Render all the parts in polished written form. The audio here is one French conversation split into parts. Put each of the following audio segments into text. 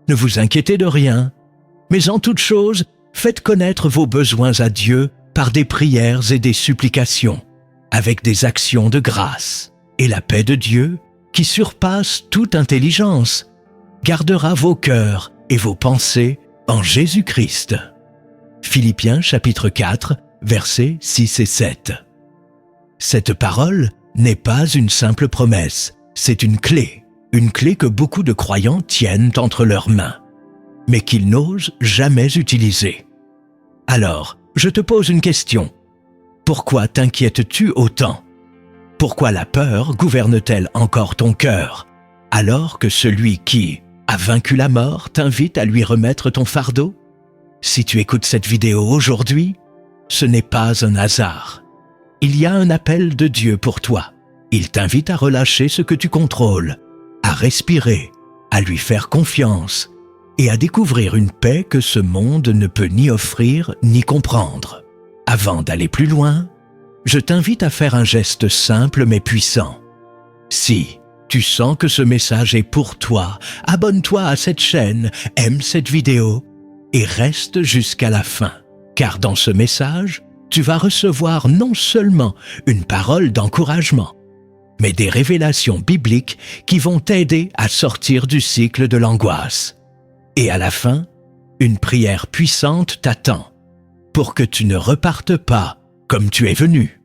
Ne vous inquiétez de rien, mais en toute chose, faites connaître vos besoins à Dieu par des prières et des supplications, avec des actions de grâce. Et la paix de Dieu, qui surpasse toute intelligence, gardera vos cœurs et vos pensées en Jésus-Christ. Philippiens chapitre 4, versets 6 et 7. Cette parole n'est pas une simple promesse, c'est une clé que beaucoup de croyants tiennent entre leurs mains, mais qu'ils n'osent jamais utiliser. Alors, je te pose une question. Pourquoi t'inquiètes-tu autant? Pourquoi la peur gouverne-t-elle encore ton cœur, alors que celui qui a vaincu la mort t'invite à lui remettre ton fardeau? Si tu écoutes cette vidéo aujourd'hui, ce n'est pas un hasard. Il y a un appel de Dieu pour toi. Il t'invite à relâcher ce que tu contrôles, à respirer, à lui faire confiance et à découvrir une paix que ce monde ne peut ni offrir ni comprendre. Avant d'aller plus loin, je t'invite à faire un geste simple mais puissant. Si tu sens que ce message est pour toi, abonne-toi à cette chaîne, aime cette vidéo et reste jusqu'à la fin. Car dans ce message, tu vas recevoir non seulement une parole d'encouragement, mais des révélations bibliques qui vont t'aider à sortir du cycle de l'angoisse. Et à la fin, une prière puissante t'attend pour que tu ne repartes pas comme tu es venu.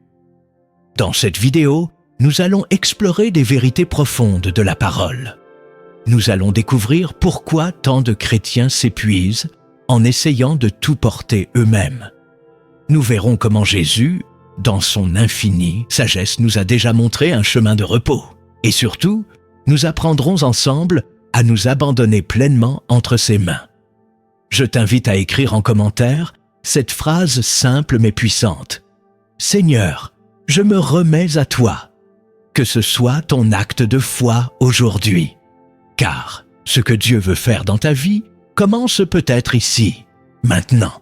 Dans cette vidéo, nous allons explorer des vérités profondes de la parole. Nous allons découvrir pourquoi tant de chrétiens s'épuisent en essayant de tout porter eux-mêmes. Nous verrons comment Jésus, dans son infinie sagesse, nous a déjà montré un chemin de repos. Et surtout, nous apprendrons ensemble à nous abandonner pleinement entre ses mains. Je t'invite à écrire en commentaire cette phrase simple mais puissante. « Seigneur, je me remets à toi. » Que ce soit ton acte de foi aujourd'hui. Car ce que Dieu veut faire dans ta vie commence peut-être ici, maintenant.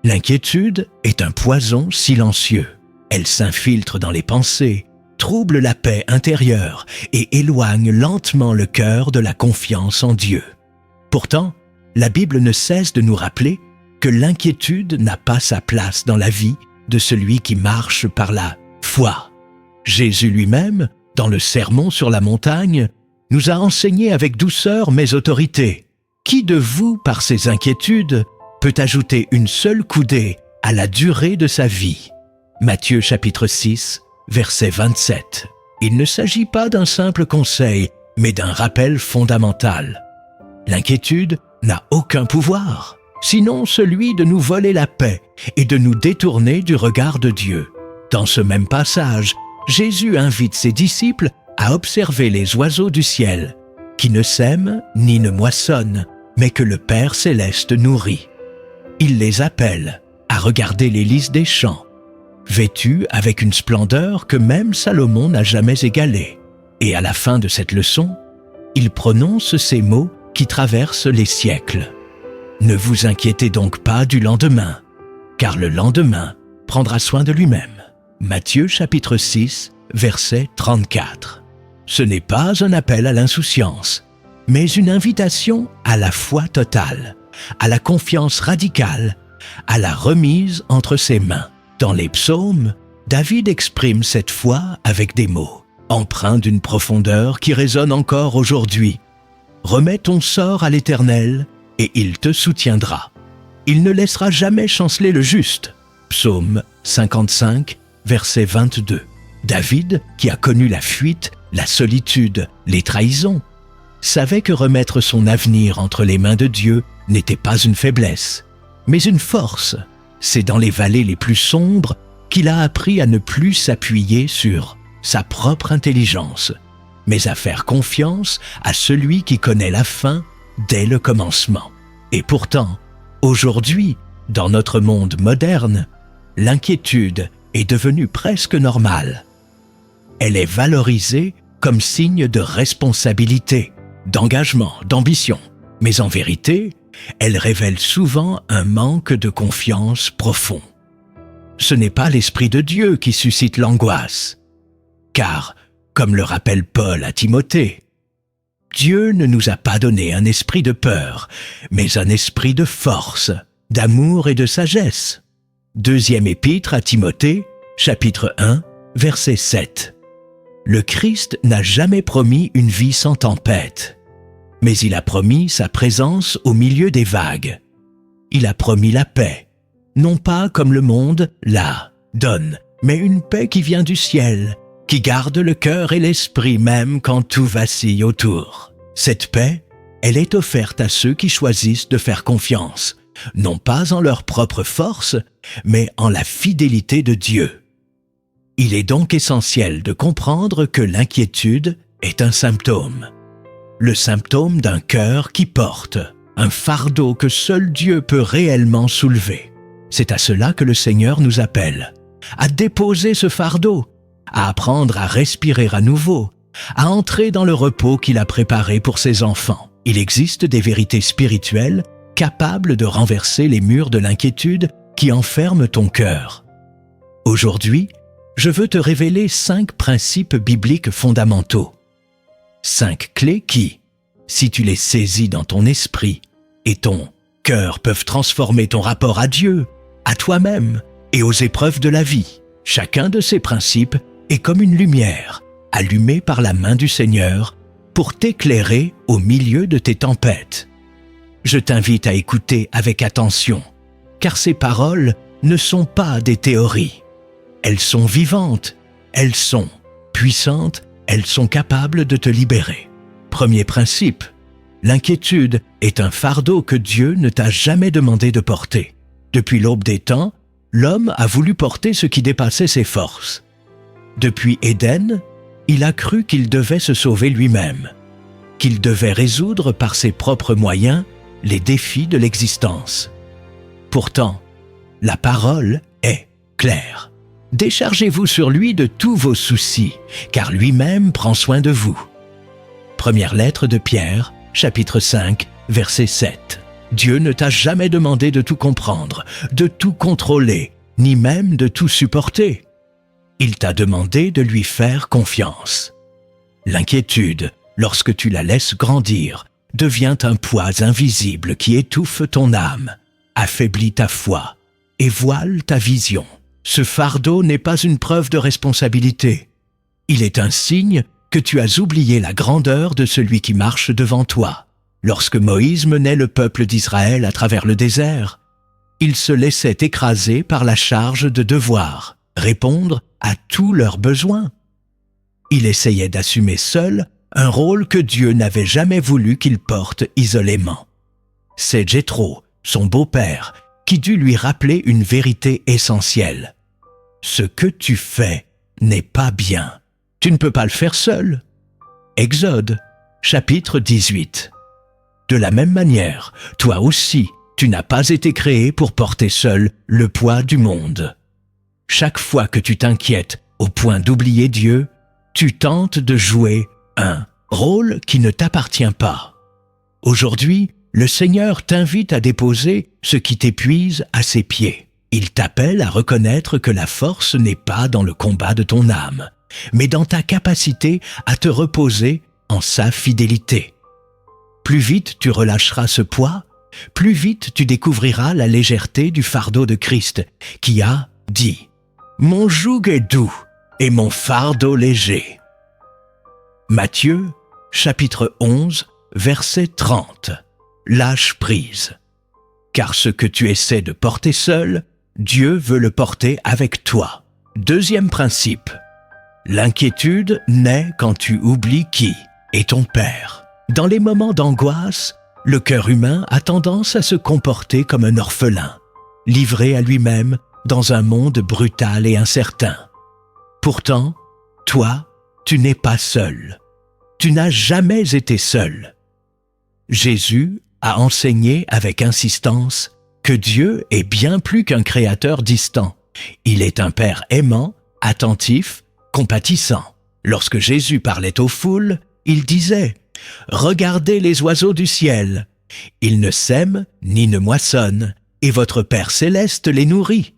L'inquiétude est un poison silencieux. Elle s'infiltre dans les pensées, trouble la paix intérieure et éloigne lentement le cœur de la confiance en Dieu. Pourtant, la Bible ne cesse de nous rappeler que l'inquiétude n'a pas sa place dans la vie de celui qui marche par la foi. Jésus lui-même, dans le Sermon sur la montagne, nous a enseigné avec douceur mais autorité. Qui de vous, par ses inquiétudes, peut ajouter une seule coudée à la durée de sa vie? Matthieu chapitre 6, verset 27. Il ne s'agit pas d'un simple conseil, mais d'un rappel fondamental. L'inquiétude n'a aucun pouvoir, sinon celui de nous voler la paix et de nous détourner du regard de Dieu. Dans ce même passage, Jésus invite ses disciples à observer les oiseaux du ciel, qui ne sèment ni ne moissonnent, mais que le Père céleste nourrit. Il les appelle à regarder les lys des champs, vêtus avec une splendeur que même Salomon n'a jamais égalée. Et à la fin de cette leçon, il prononce ces mots qui traversent les siècles. Ne vous inquiétez donc pas du lendemain, car le lendemain prendra soin de lui-même. Matthieu chapitre 6, verset 34. Ce n'est pas un appel à l'insouciance, mais une invitation à la foi totale, à la confiance radicale, à la remise entre ses mains. Dans les psaumes, David exprime cette foi avec des mots, empreints d'une profondeur qui résonne encore aujourd'hui. « Remets ton sort à l'Éternel, et il te soutiendra. Il ne laissera jamais chanceler le juste. » Psaume 55, verset 22. David, qui a connu la fuite, la solitude, les trahisons, savait que remettre son avenir entre les mains de Dieu n'était pas une faiblesse, mais une force. C'est dans les vallées les plus sombres qu'il a appris à ne plus s'appuyer sur sa propre intelligence, mais à faire confiance à celui qui connaît la fin dès le commencement. Et pourtant, aujourd'hui, dans notre monde moderne, l'inquiétude est devenue presque normale. Elle est valorisée comme signe de responsabilité, d'engagement, d'ambition. Mais en vérité, elle révèle souvent un manque de confiance profond. Ce n'est pas l'Esprit de Dieu qui suscite l'angoisse, car, comme le rappelle Paul à Timothée, Dieu ne nous a pas donné un esprit de peur, mais un esprit de force, d'amour et de sagesse. Deuxième épître à Timothée, chapitre 1, verset 7. Le Christ n'a jamais promis une vie sans tempête, mais il a promis sa présence au milieu des vagues. Il a promis la paix, non pas comme le monde la donne, mais une paix qui vient du ciel, qui garde le cœur et l'esprit même quand tout vacille autour. Cette paix, elle est offerte à ceux qui choisissent de faire confiance, non pas en leur propre force, mais en la fidélité de Dieu. Il est donc essentiel de comprendre que l'inquiétude est un symptôme. Le symptôme d'un cœur qui porte, un fardeau que seul Dieu peut réellement soulever. C'est à cela que le Seigneur nous appelle, à déposer ce fardeau, à apprendre à respirer à nouveau, à entrer dans le repos qu'il a préparé pour ses enfants. Il existe des vérités spirituelles capables de renverser les murs de l'inquiétude qui enferment ton cœur. Aujourd'hui, je veux te révéler 5 principes bibliques fondamentaux. 5 clés qui, si tu les saisis dans ton esprit et ton cœur, peuvent transformer ton rapport à Dieu, à toi-même et aux épreuves de la vie. Chacun de ces principes est comme une lumière allumée par la main du Seigneur pour t'éclairer au milieu de tes tempêtes. Je t'invite à écouter avec attention, car ces paroles ne sont pas des théories. Elles sont vivantes, elles sont puissantes, elles sont capables de te libérer. Premier principe, l'inquiétude est un fardeau que Dieu ne t'a jamais demandé de porter. Depuis l'aube des temps, l'homme a voulu porter ce qui dépassait ses forces. Depuis Éden, il a cru qu'il devait se sauver lui-même, qu'il devait résoudre par ses propres moyens les défis de l'existence. Pourtant, la parole est claire. Déchargez-vous sur lui de tous vos soucis, car lui-même prend soin de vous. Première lettre de Pierre, chapitre 5, verset 7. Dieu ne t'a jamais demandé de tout comprendre, de tout contrôler, ni même de tout supporter. Il t'a demandé de lui faire confiance. L'inquiétude, lorsque tu la laisses grandir, devient un poids invisible qui étouffe ton âme, affaiblit ta foi et voile ta vision. Ce fardeau n'est pas une preuve de responsabilité. Il est un signe que tu as oublié la grandeur de celui qui marche devant toi. Lorsque Moïse menait le peuple d'Israël à travers le désert, il se laissait écraser par la charge de devoir répondre à tous leurs besoins. Il essayait d'assumer seul un rôle que Dieu n'avait jamais voulu qu'il porte isolément. C'est Jéthro, son beau-père, qui dut lui rappeler une vérité essentielle. Ce que tu fais n'est pas bien. Tu ne peux pas le faire seul. Exode, chapitre 18. De la même manière, toi aussi, tu n'as pas été créé pour porter seul le poids du monde. Chaque fois que tu t'inquiètes au point d'oublier Dieu, tu tentes de jouer un rôle qui ne t'appartient pas. Aujourd'hui, le Seigneur t'invite à déposer ce qui t'épuise à ses pieds. Il t'appelle à reconnaître que la force n'est pas dans le combat de ton âme, mais dans ta capacité à te reposer en sa fidélité. Plus vite tu relâcheras ce poids, plus vite tu découvriras la légèreté du fardeau de Christ, qui a dit « Mon joug est doux et mon fardeau léger ». Matthieu, chapitre 11, verset 30. Lâche prise. Car ce que tu essaies de porter seul, Dieu veut le porter avec toi. Deuxième principe. L'inquiétude naît quand tu oublies qui est ton Père. Dans les moments d'angoisse, le cœur humain a tendance à se comporter comme un orphelin, livré à lui-même dans un monde brutal et incertain. Pourtant, toi, tu n'es pas seul. Tu n'as jamais été seul. Jésus a enseigné avec insistance que Dieu est bien plus qu'un créateur distant. Il est un Père aimant, attentif, compatissant. Lorsque Jésus parlait aux foules, il disait « Regardez les oiseaux du ciel. Ils ne sèment ni ne moissonnent, et votre Père céleste les nourrit.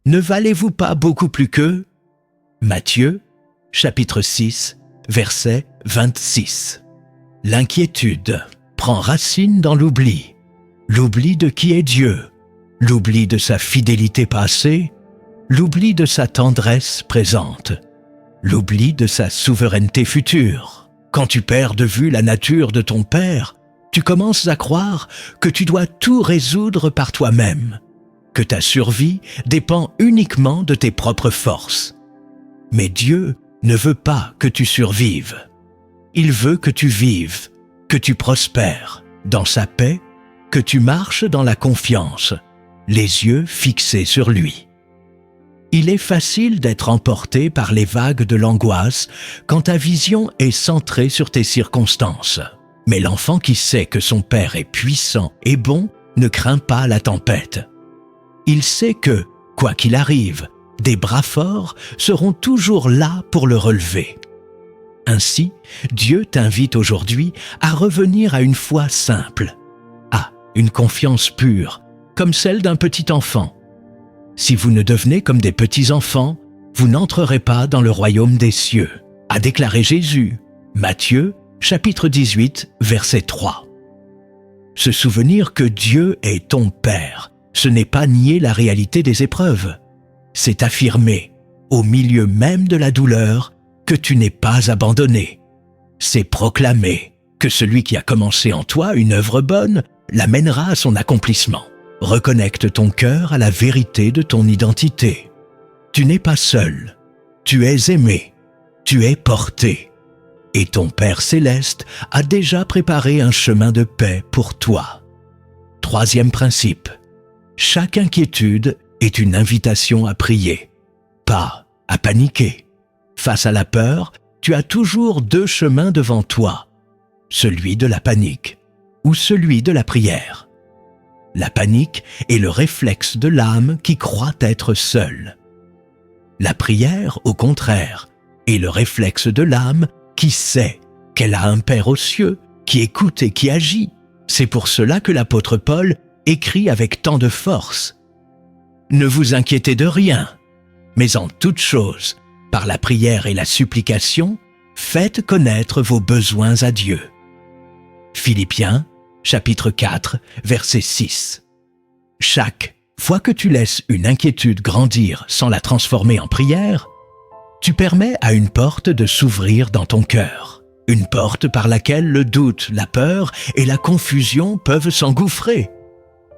Ne valez-vous pas beaucoup plus qu'eux » Matthieu, chapitre 6, verset 26. L'inquiétude prend racine dans l'oubli. L'oubli de qui est Dieu, l'oubli de sa fidélité passée, l'oubli de sa tendresse présente, l'oubli de sa souveraineté future. Quand tu perds de vue la nature de ton Père, tu commences à croire que tu dois tout résoudre par toi-même, que ta survie dépend uniquement de tes propres forces. Mais Dieu ne veut pas que tu survives. Il veut que tu vives, que tu prospères dans sa paix, que tu marches dans la confiance, les yeux fixés sur lui. Il est facile d'être emporté par les vagues de l'angoisse quand ta vision est centrée sur tes circonstances. Mais l'enfant qui sait que son Père est puissant et bon ne craint pas la tempête. Il sait que, quoi qu'il arrive, des bras forts seront toujours là pour le relever. Ainsi, Dieu t'invite aujourd'hui à revenir à une foi simple, à une confiance pure, comme celle d'un petit enfant. Si vous ne devenez comme des petits enfants, vous n'entrerez pas dans le royaume des cieux, a déclaré Jésus. Matthieu, chapitre 18, verset 3. Se souvenir que Dieu est ton Père, ce n'est pas nier la réalité des épreuves. C'est affirmer, au milieu même de la douleur, que tu n'es pas abandonné. C'est proclamer que celui qui a commencé en toi une œuvre bonne l'amènera à son accomplissement. Reconnecte ton cœur à la vérité de ton identité. Tu n'es pas seul, tu es aimé, tu es porté. Et ton Père céleste a déjà préparé un chemin de paix pour toi. Troisième principe. Chaque inquiétude est une invitation à prier, pas à paniquer. Face à la peur, tu as toujours deux chemins devant toi, celui de la panique ou celui de la prière. La panique est le réflexe de l'âme qui croit être seule. La prière, au contraire, est le réflexe de l'âme qui sait qu'elle a un Père aux cieux, qui écoute et qui agit. C'est pour cela que l'apôtre Paul écrit avec tant de force. Ne vous inquiétez de rien, mais en toute chose, par la prière et la supplication, faites connaître vos besoins à Dieu. Philippiens, chapitre 4, verset 6. Chaque fois que tu laisses une inquiétude grandir sans la transformer en prière, tu permets à une porte de s'ouvrir dans ton cœur. Une porte par laquelle le doute, la peur et la confusion peuvent s'engouffrer.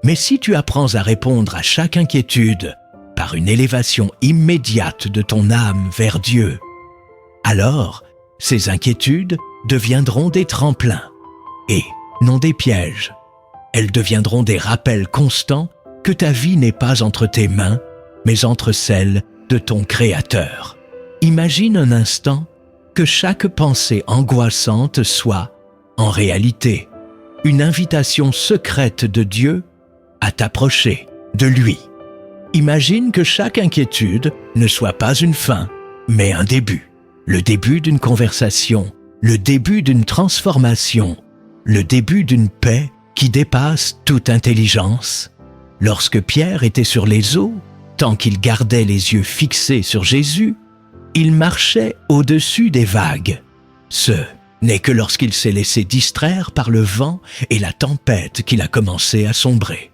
Mais si tu apprends à répondre à chaque inquiétude par une élévation immédiate de ton âme vers Dieu, alors ces inquiétudes deviendront des tremplins et non des pièges. Elles deviendront des rappels constants que ta vie n'est pas entre tes mains, mais entre celles de ton Créateur. Imagine un instant que chaque pensée angoissante soit, en réalité, une invitation secrète de Dieu à t'approcher de lui. Imagine que chaque inquiétude ne soit pas une fin, mais un début. Le début d'une conversation, le début d'une transformation, le début d'une paix qui dépasse toute intelligence. Lorsque Pierre était sur les eaux, tant qu'il gardait les yeux fixés sur Jésus, il marchait au-dessus des vagues. Ce n'est que lorsqu'il s'est laissé distraire par le vent et la tempête qu'il a commencé à sombrer.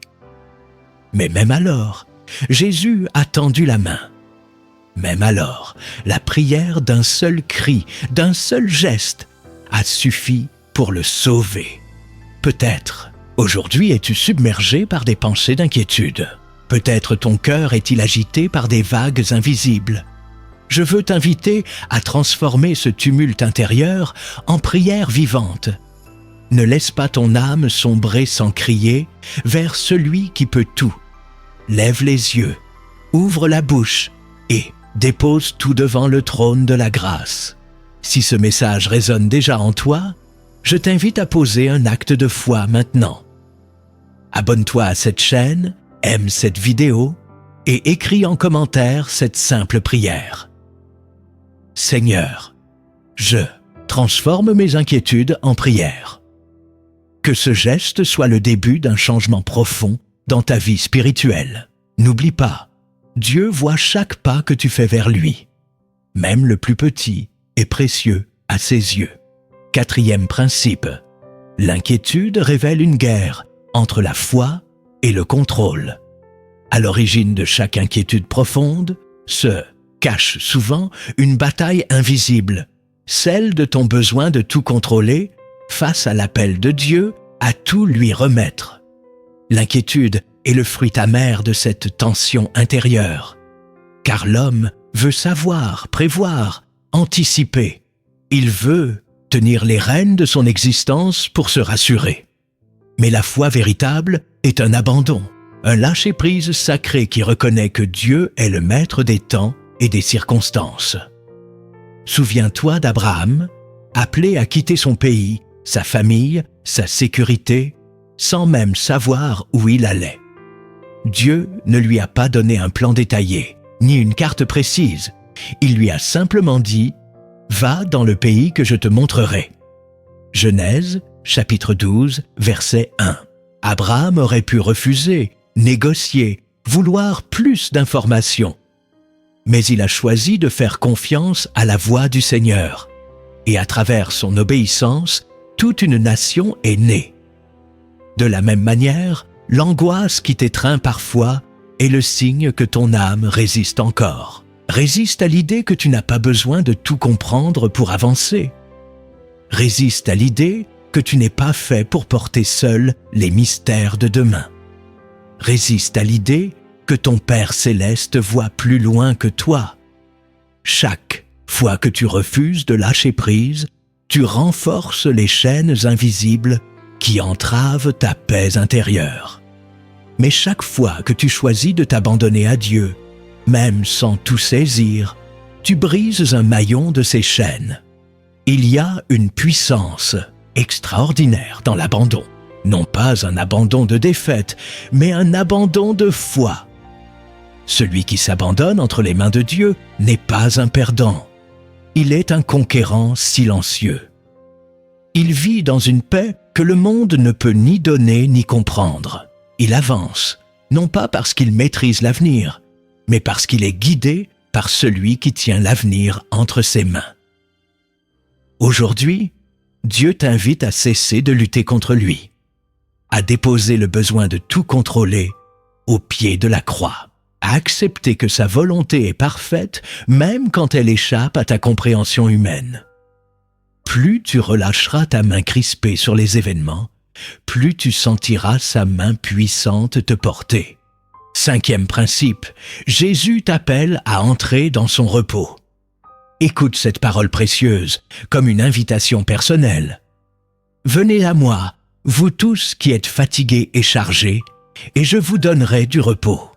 Mais même alors, Jésus a tendu la main. Même alors, la prière d'un seul cri, d'un seul geste, a suffi pour le sauver. Peut-être, aujourd'hui es-tu submergé par des pensées d'inquiétude. Peut-être ton cœur est-il agité par des vagues invisibles. Je veux t'inviter à transformer ce tumulte intérieur en prière vivante. Ne laisse pas ton âme sombrer sans crier vers celui qui peut tout. Lève les yeux, ouvre la bouche et dépose tout devant le trône de la grâce. Si ce message résonne déjà en toi, je t'invite à poser un acte de foi maintenant. Abonne-toi à cette chaîne, aime cette vidéo et écris en commentaire cette simple prière. Seigneur, je transforme mes inquiétudes en prière. Que ce geste soit le début d'un changement profond dans ta vie spirituelle. N'oublie pas, Dieu voit chaque pas que tu fais vers lui. Même le plus petit est précieux à ses yeux. Quatrième principe. L'inquiétude révèle une guerre entre la foi et le contrôle. À l'origine de chaque inquiétude profonde se cache souvent une bataille invisible, celle de ton besoin de tout contrôler face à l'appel de Dieu à tout lui remettre. L'inquiétude est le fruit amer de cette tension intérieure, car l'homme veut savoir, prévoir, anticiper. Il veut tenir les rênes de son existence pour se rassurer. Mais la foi véritable est un abandon, un lâcher-prise sacré qui reconnaît que Dieu est le maître des temps et des circonstances. Souviens-toi d'Abraham, appelé à quitter son pays, sa famille, sa sécurité, sans même savoir où il allait. Dieu ne lui a pas donné un plan détaillé, ni une carte précise. Il lui a simplement dit « Va dans le pays que je te montrerai ». Genèse, chapitre 12, verset 1. Abraham aurait pu refuser, négocier, vouloir plus d'informations. Mais il a choisi de faire confiance à la voix du Seigneur. Et à travers son obéissance, toute une nation est née. De la même manière, l'angoisse qui t'étreint parfois est le signe que ton âme résiste encore. Résiste à l'idée que tu n'as pas besoin de tout comprendre pour avancer. Résiste à l'idée que tu n'es pas fait pour porter seul les mystères de demain. Résiste à l'idée que ton Père céleste voit plus loin que toi. Chaque fois que tu refuses de lâcher prise, tu renforces les chaînes invisibles qui entravent ta paix intérieure. Mais chaque fois que tu choisis de t'abandonner à Dieu, même sans tout saisir, tu brises un maillon de ces chaînes. Il y a une puissance extraordinaire dans l'abandon. Non pas un abandon de défaite, mais un abandon de foi. Celui qui s'abandonne entre les mains de Dieu n'est pas un perdant. Il est un conquérant silencieux. Il vit dans une paix que le monde ne peut ni donner ni comprendre. Il avance, non pas parce qu'il maîtrise l'avenir, mais parce qu'il est guidé par celui qui tient l'avenir entre ses mains. Aujourd'hui, Dieu t'invite à cesser de lutter contre lui, à déposer le besoin de tout contrôler au pied de la croix, à accepter que sa volonté est parfaite même quand elle échappe à ta compréhension humaine. Plus tu relâcheras ta main crispée sur les événements, plus tu sentiras sa main puissante te porter. Cinquième principe, Jésus t'appelle à entrer dans son repos. Écoute cette parole précieuse comme une invitation personnelle. « Venez à moi, vous tous qui êtes fatigués et chargés, et je vous donnerai du repos. »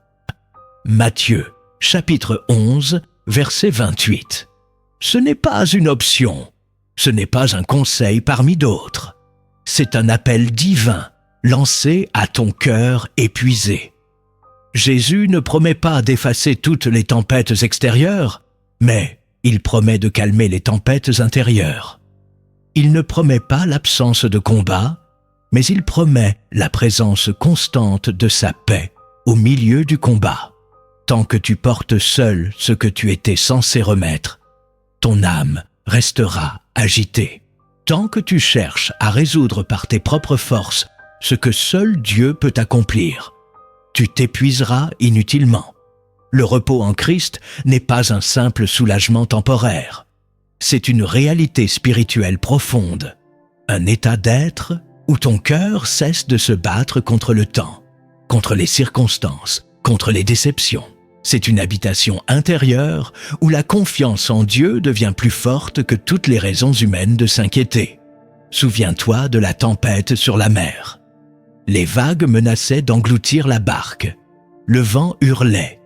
Matthieu, chapitre 11, verset 28. Ce n'est pas une option, ce n'est pas un conseil parmi d'autres. C'est un appel divin lancé à ton cœur épuisé. Jésus ne promet pas d'effacer toutes les tempêtes extérieures, mais il promet de calmer les tempêtes intérieures. Il ne promet pas l'absence de combat, mais il promet la présence constante de sa paix au milieu du combat. Tant que tu portes seul ce que tu étais censé remettre, ton âme restera agitée. Tant que tu cherches à résoudre par tes propres forces ce que seul Dieu peut accomplir, tu t'épuiseras inutilement. Le repos en Christ n'est pas un simple soulagement temporaire. C'est une réalité spirituelle profonde, un état d'être où ton cœur cesse de se battre contre le temps, contre les circonstances, contre les déceptions. C'est une habitation intérieure où la confiance en Dieu devient plus forte que toutes les raisons humaines de s'inquiéter. Souviens-toi de la tempête sur la mer. Les vagues menaçaient d'engloutir la barque. Le vent hurlait.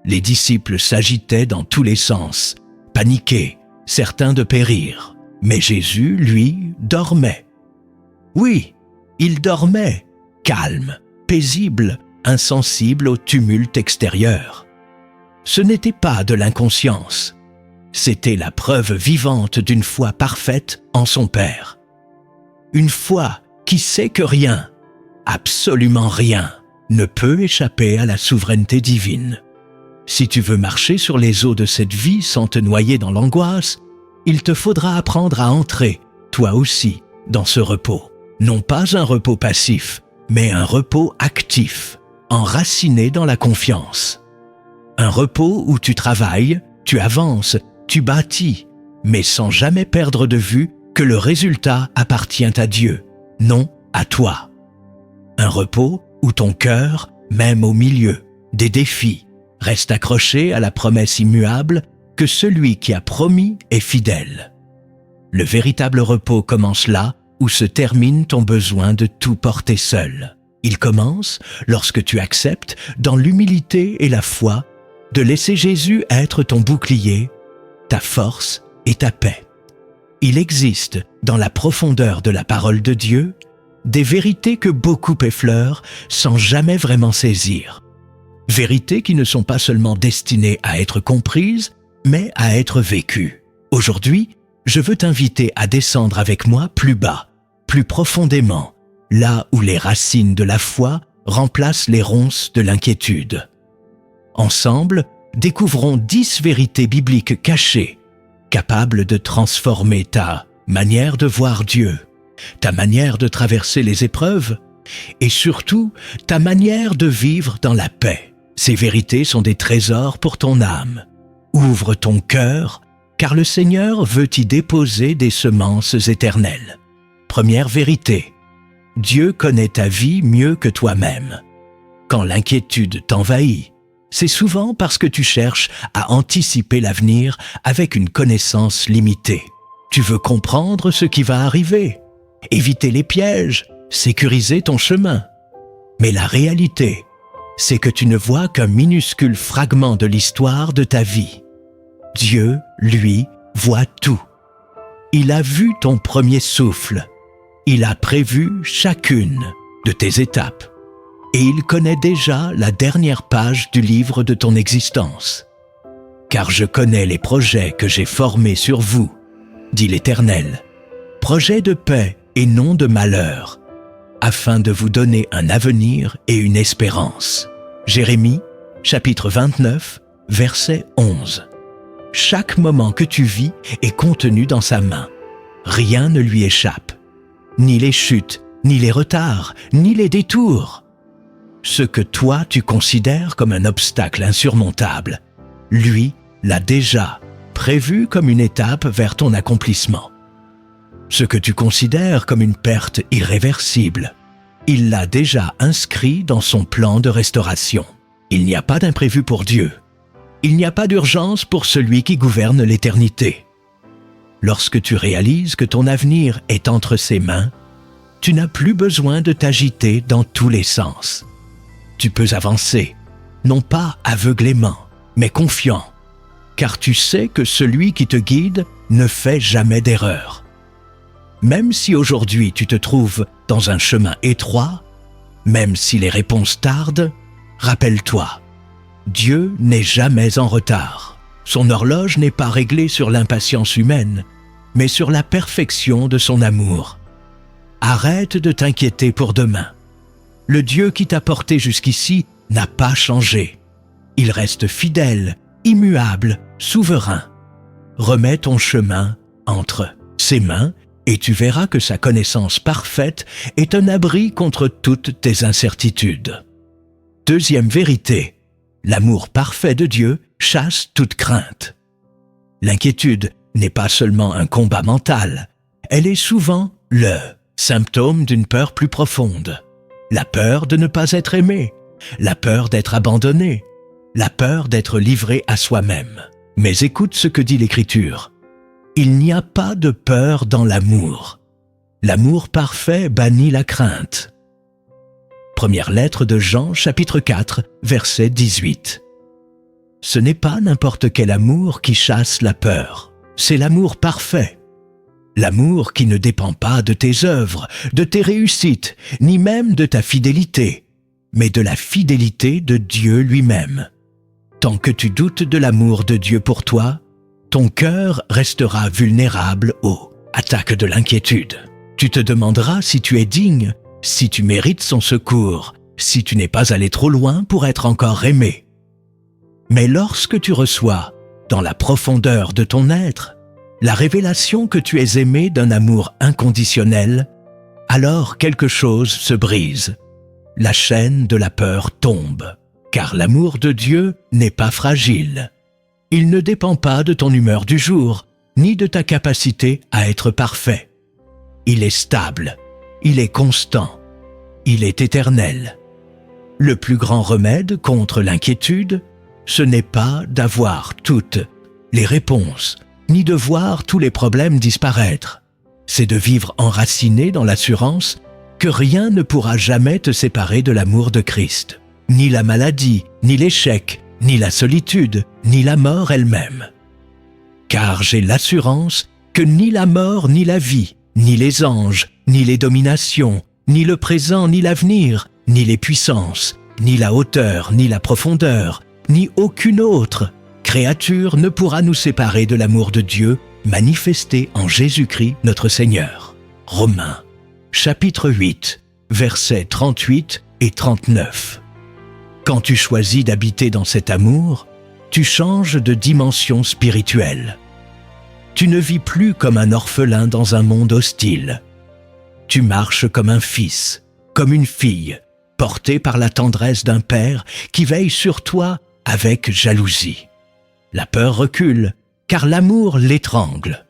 Les disciples s'agitaient dans tous les sens, paniqués, certains de périr. Mais Jésus, lui, dormait. Oui, il dormait, calme, paisible, insensible au tumulte extérieur. Ce n'était pas de l'inconscience. C'était la preuve vivante d'une foi parfaite en son Père. Une foi qui sait que rien, absolument rien, ne peut échapper à la souveraineté divine. Si tu veux marcher sur les eaux de cette vie sans te noyer dans l'angoisse, il te faudra apprendre à entrer toi aussi, dans ce repos. Non pas un repos passif, mais un repos actif, enraciné dans la confiance. Un repos où tu travailles, tu avances, tu bâtis, mais sans jamais perdre de vue que le résultat appartient à Dieu, non à toi. Un repos où ton cœur, même au milieu des défis, reste accroché à la promesse immuable que celui qui a promis est fidèle. Le véritable repos commence là où se termine ton besoin de tout porter seul. Il commence lorsque tu acceptes, dans l'humilité et la foi, de laisser Jésus être ton bouclier, ta force et ta paix. Il existe, dans la profondeur de la parole de Dieu, des vérités que beaucoup effleurent sans jamais vraiment saisir. Vérités qui ne sont pas seulement destinées à être comprises, mais à être vécues. Aujourd'hui, je veux t'inviter à descendre avec moi plus bas, plus profondément, là où les racines de la foi remplacent les ronces de l'inquiétude. Ensemble, découvrons 10 vérités bibliques cachées, capables de transformer ta manière de voir Dieu, ta manière de traverser les épreuves et surtout ta manière de vivre dans la paix. Ces vérités sont des trésors pour ton âme. Ouvre ton cœur, car le Seigneur veut y déposer des semences éternelles. Première vérité, Dieu connaît ta vie mieux que toi-même. Quand l'inquiétude t'envahit, c'est souvent parce que tu cherches à anticiper l'avenir avec une connaissance limitée. Tu veux comprendre ce qui va arriver, éviter les pièges, sécuriser ton chemin. Mais la réalité, c'est que tu ne vois qu'un minuscule fragment de l'histoire de ta vie. Dieu, lui, voit tout. Il a vu ton premier souffle. Il a prévu chacune de tes étapes. Et il connaît déjà la dernière page du livre de ton existence. Car je connais les projets que j'ai formés sur vous, dit l'Éternel, projets de paix et non de malheur, afin de vous donner un avenir et une espérance. Jérémie, chapitre 29, verset 11. Chaque moment que tu vis est contenu dans sa main. Rien ne lui échappe. Ni les chutes, ni les retards, ni les détours. Ce que toi tu considères comme un obstacle insurmontable, lui l'a déjà prévu comme une étape vers ton accomplissement. Ce que tu considères comme une perte irréversible, il l'a déjà inscrit dans son plan de restauration. Il n'y a pas d'imprévu pour Dieu. Il n'y a pas d'urgence pour celui qui gouverne l'éternité. Lorsque tu réalises que ton avenir est entre ses mains, tu n'as plus besoin de t'agiter dans tous les sens. Tu peux avancer, non pas aveuglément, mais confiant, car tu sais que celui qui te guide ne fait jamais d'erreur. Même si aujourd'hui tu te trouves dans un chemin étroit, même si les réponses tardent, rappelle-toi, Dieu n'est jamais en retard. Son horloge n'est pas réglée sur l'impatience humaine, mais sur la perfection de son amour. Arrête de t'inquiéter pour demain. Le Dieu qui t'a porté jusqu'ici n'a pas changé. Il reste fidèle, immuable, souverain. Remets ton chemin entre ses mains et tu verras que sa connaissance parfaite est un abri contre toutes tes incertitudes. Deuxième vérité, l'amour parfait de Dieu chasse toute crainte. L'inquiétude n'est pas seulement un combat mental, elle est souvent le symptôme d'une peur plus profonde. La peur de ne pas être aimé, la peur d'être abandonné, la peur d'être livré à soi-même. Mais écoute ce que dit l'Écriture. Il n'y a pas de peur dans l'amour. L'amour parfait bannit la crainte. Première lettre de Jean, chapitre 4, verset 18. Ce n'est pas n'importe quel amour qui chasse la peur, c'est l'amour parfait. L'amour qui ne dépend pas de tes œuvres, de tes réussites, ni même de ta fidélité, mais de la fidélité de Dieu lui-même. Tant que tu doutes de l'amour de Dieu pour toi, ton cœur restera vulnérable aux attaques de l'inquiétude. Tu te demanderas si tu es digne, si tu mérites son secours, si tu n'es pas allé trop loin pour être encore aimé. Mais lorsque tu reçois, dans la profondeur de ton être, la révélation que tu es aimé d'un amour inconditionnel, alors quelque chose se brise. La chaîne de la peur tombe, car l'amour de Dieu n'est pas fragile. Il ne dépend pas de ton humeur du jour, ni de ta capacité à être parfait. Il est stable, il est constant, il est éternel. Le plus grand remède contre l'inquiétude, ce n'est pas d'avoir toutes les réponses, ni de voir tous les problèmes disparaître. C'est de vivre enraciné dans l'assurance que rien ne pourra jamais te séparer de l'amour de Christ. Ni la maladie, ni l'échec, ni la solitude, ni la mort elle-même. Car j'ai l'assurance que ni la mort, ni la vie, ni les anges, ni les dominations, ni le présent, ni l'avenir, ni les puissances, ni la hauteur, ni la profondeur, ni aucune autre créature ne pourra nous séparer de l'amour de Dieu manifesté en Jésus-Christ notre Seigneur. Romains, chapitre 8, versets 38 et 39. Quand tu choisis d'habiter dans cet amour, tu changes de dimension spirituelle. Tu ne vis plus comme un orphelin dans un monde hostile. Tu marches comme un fils, comme une fille, porté par la tendresse d'un père qui veille sur toi avec jalousie. La peur recule, car l'amour l'étrangle.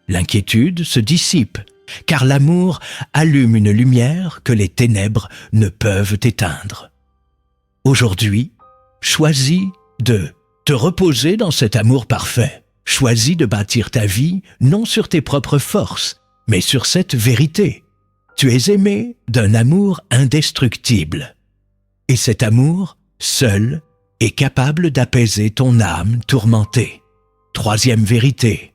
L'inquiétude se dissipe, car l'amour allume une lumière que les ténèbres ne peuvent éteindre. Aujourd'hui, choisis de te reposer dans cet amour parfait. Choisis de bâtir ta vie non sur tes propres forces, mais sur cette vérité. Tu es aimé d'un amour indestructible. Et cet amour, seul, est capable d'apaiser ton âme tourmentée. Troisième vérité,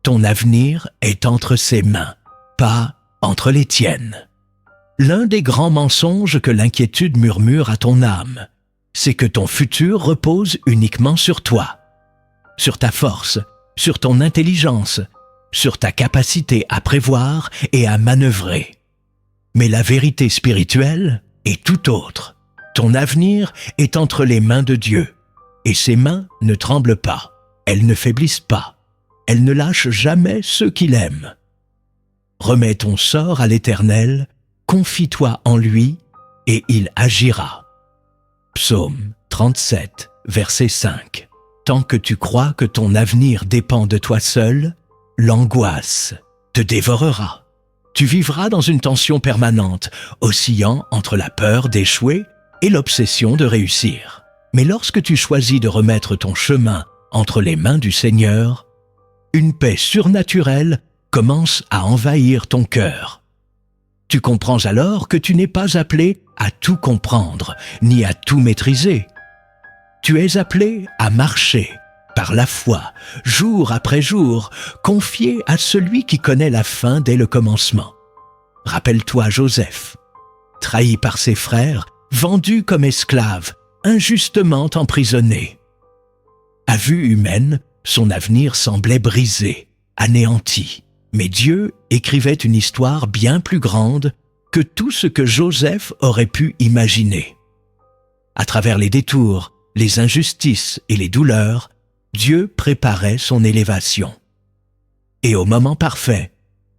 ton avenir est entre ses mains, pas entre les tiennes. L'un des grands mensonges que l'inquiétude murmure à ton âme, c'est que ton futur repose uniquement sur toi, sur ta force, sur ton intelligence, sur ta capacité à prévoir et à manœuvrer. Mais la vérité spirituelle est tout autre. Ton avenir est entre les mains de Dieu, et ses mains ne tremblent pas, elles ne faiblissent pas, elles ne lâchent jamais ceux qu'il aime. Remets ton sort à l'Éternel, confie-toi en lui, et il agira. Psaume 37, verset 5. Tant que tu crois que ton avenir dépend de toi seul, l'angoisse te dévorera. Tu vivras dans une tension permanente, oscillant entre la peur d'échouer et l'obsession de réussir. Mais lorsque tu choisis de remettre ton chemin entre les mains du Seigneur, une paix surnaturelle commence à envahir ton cœur. Tu comprends alors que tu n'es pas appelé à tout comprendre, ni à tout maîtriser. Tu es appelé à marcher par la foi, jour après jour, confié à celui qui connaît la fin dès le commencement. Rappelle-toi Joseph, trahi par ses frères, vendu comme esclave, injustement emprisonné. À vue humaine, son avenir semblait brisé, anéanti. Mais Dieu écrivait une histoire bien plus grande que tout ce que Joseph aurait pu imaginer. À travers les détours, les injustices et les douleurs, Dieu préparait son élévation. Et au moment parfait,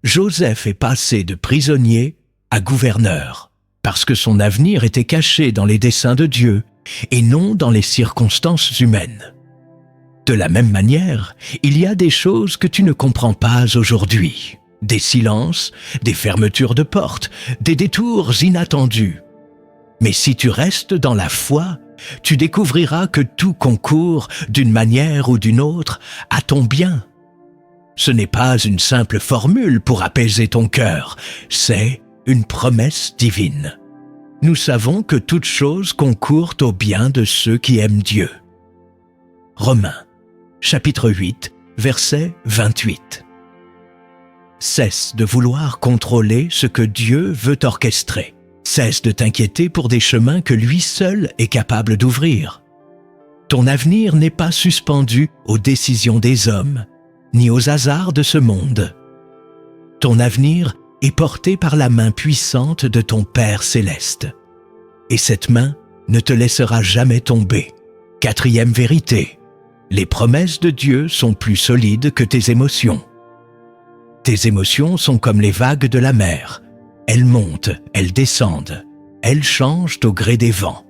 Joseph est passé de prisonnier à gouverneur, parce que son avenir était caché dans les desseins de Dieu et non dans les circonstances humaines. De la même manière, il y a des choses que tu ne comprends pas aujourd'hui. Des silences, des fermetures de portes, des détours inattendus. Mais si tu restes dans la foi, tu découvriras que tout concourt, d'une manière ou d'une autre, à ton bien. Ce n'est pas une simple formule pour apaiser ton cœur, c'est une promesse divine. Nous savons que toutes choses concourent au bien de ceux qui aiment Dieu. Romains, chapitre 8, verset 28. Cesse de vouloir contrôler ce que Dieu veut orchestrer. Cesse de t'inquiéter pour des chemins que lui seul est capable d'ouvrir. Ton avenir n'est pas suspendu aux décisions des hommes, ni aux hasards de ce monde. Ton avenir est porté par la main puissante de ton Père céleste. Et cette main ne te laissera jamais tomber. Quatrième vérité, les promesses de Dieu sont plus solides que tes émotions. Tes émotions sont comme les vagues de la mer. Elles montent, elles descendent, elles changent au gré des vents.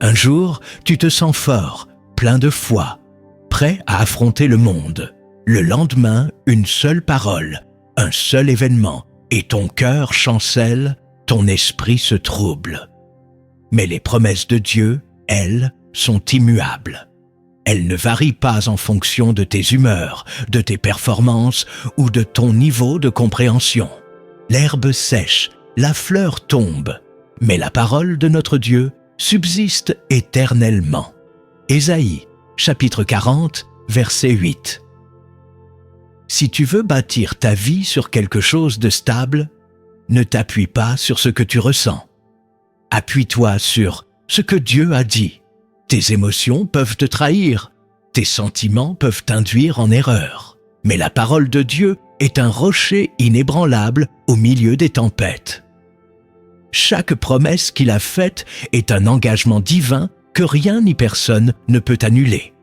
Un jour, tu te sens fort, plein de foi, prêt à affronter le monde. Le lendemain, une seule parole, un seul événement, et ton cœur chancelle, ton esprit se trouble. Mais les promesses de Dieu, elles, sont immuables. Elles ne varient pas en fonction de tes humeurs, de tes performances ou de ton niveau de compréhension. L'herbe sèche, la fleur tombe, mais la parole de notre Dieu subsiste éternellement. Ésaïe, chapitre 40, verset 8. Si tu veux bâtir ta vie sur quelque chose de stable, ne t'appuie pas sur ce que tu ressens. Appuie-toi sur ce que Dieu a dit. Tes émotions peuvent te trahir, tes sentiments peuvent t'induire en erreur. Mais la parole de Dieu est un rocher inébranlable au milieu des tempêtes. Chaque promesse qu'il a faite est un engagement divin que rien ni personne ne peut annuler.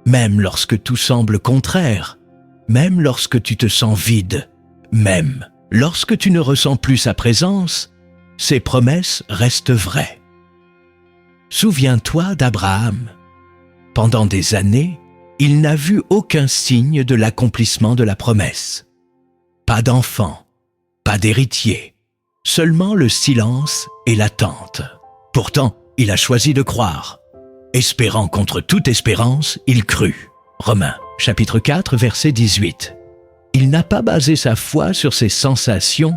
Même lorsque tout semble contraire, même lorsque tu te sens vide, même lorsque tu ne ressens plus sa présence, ses promesses restent vraies. Souviens-toi d'Abraham. Pendant des années, il n'a vu aucun signe de l'accomplissement de la promesse. Pas d'enfant, pas d'héritier, seulement le silence et l'attente. Pourtant, il a choisi de croire. Espérant contre toute espérance, il crut. Romains, chapitre 4, verset 18. Il n'a pas basé sa foi sur ses sensations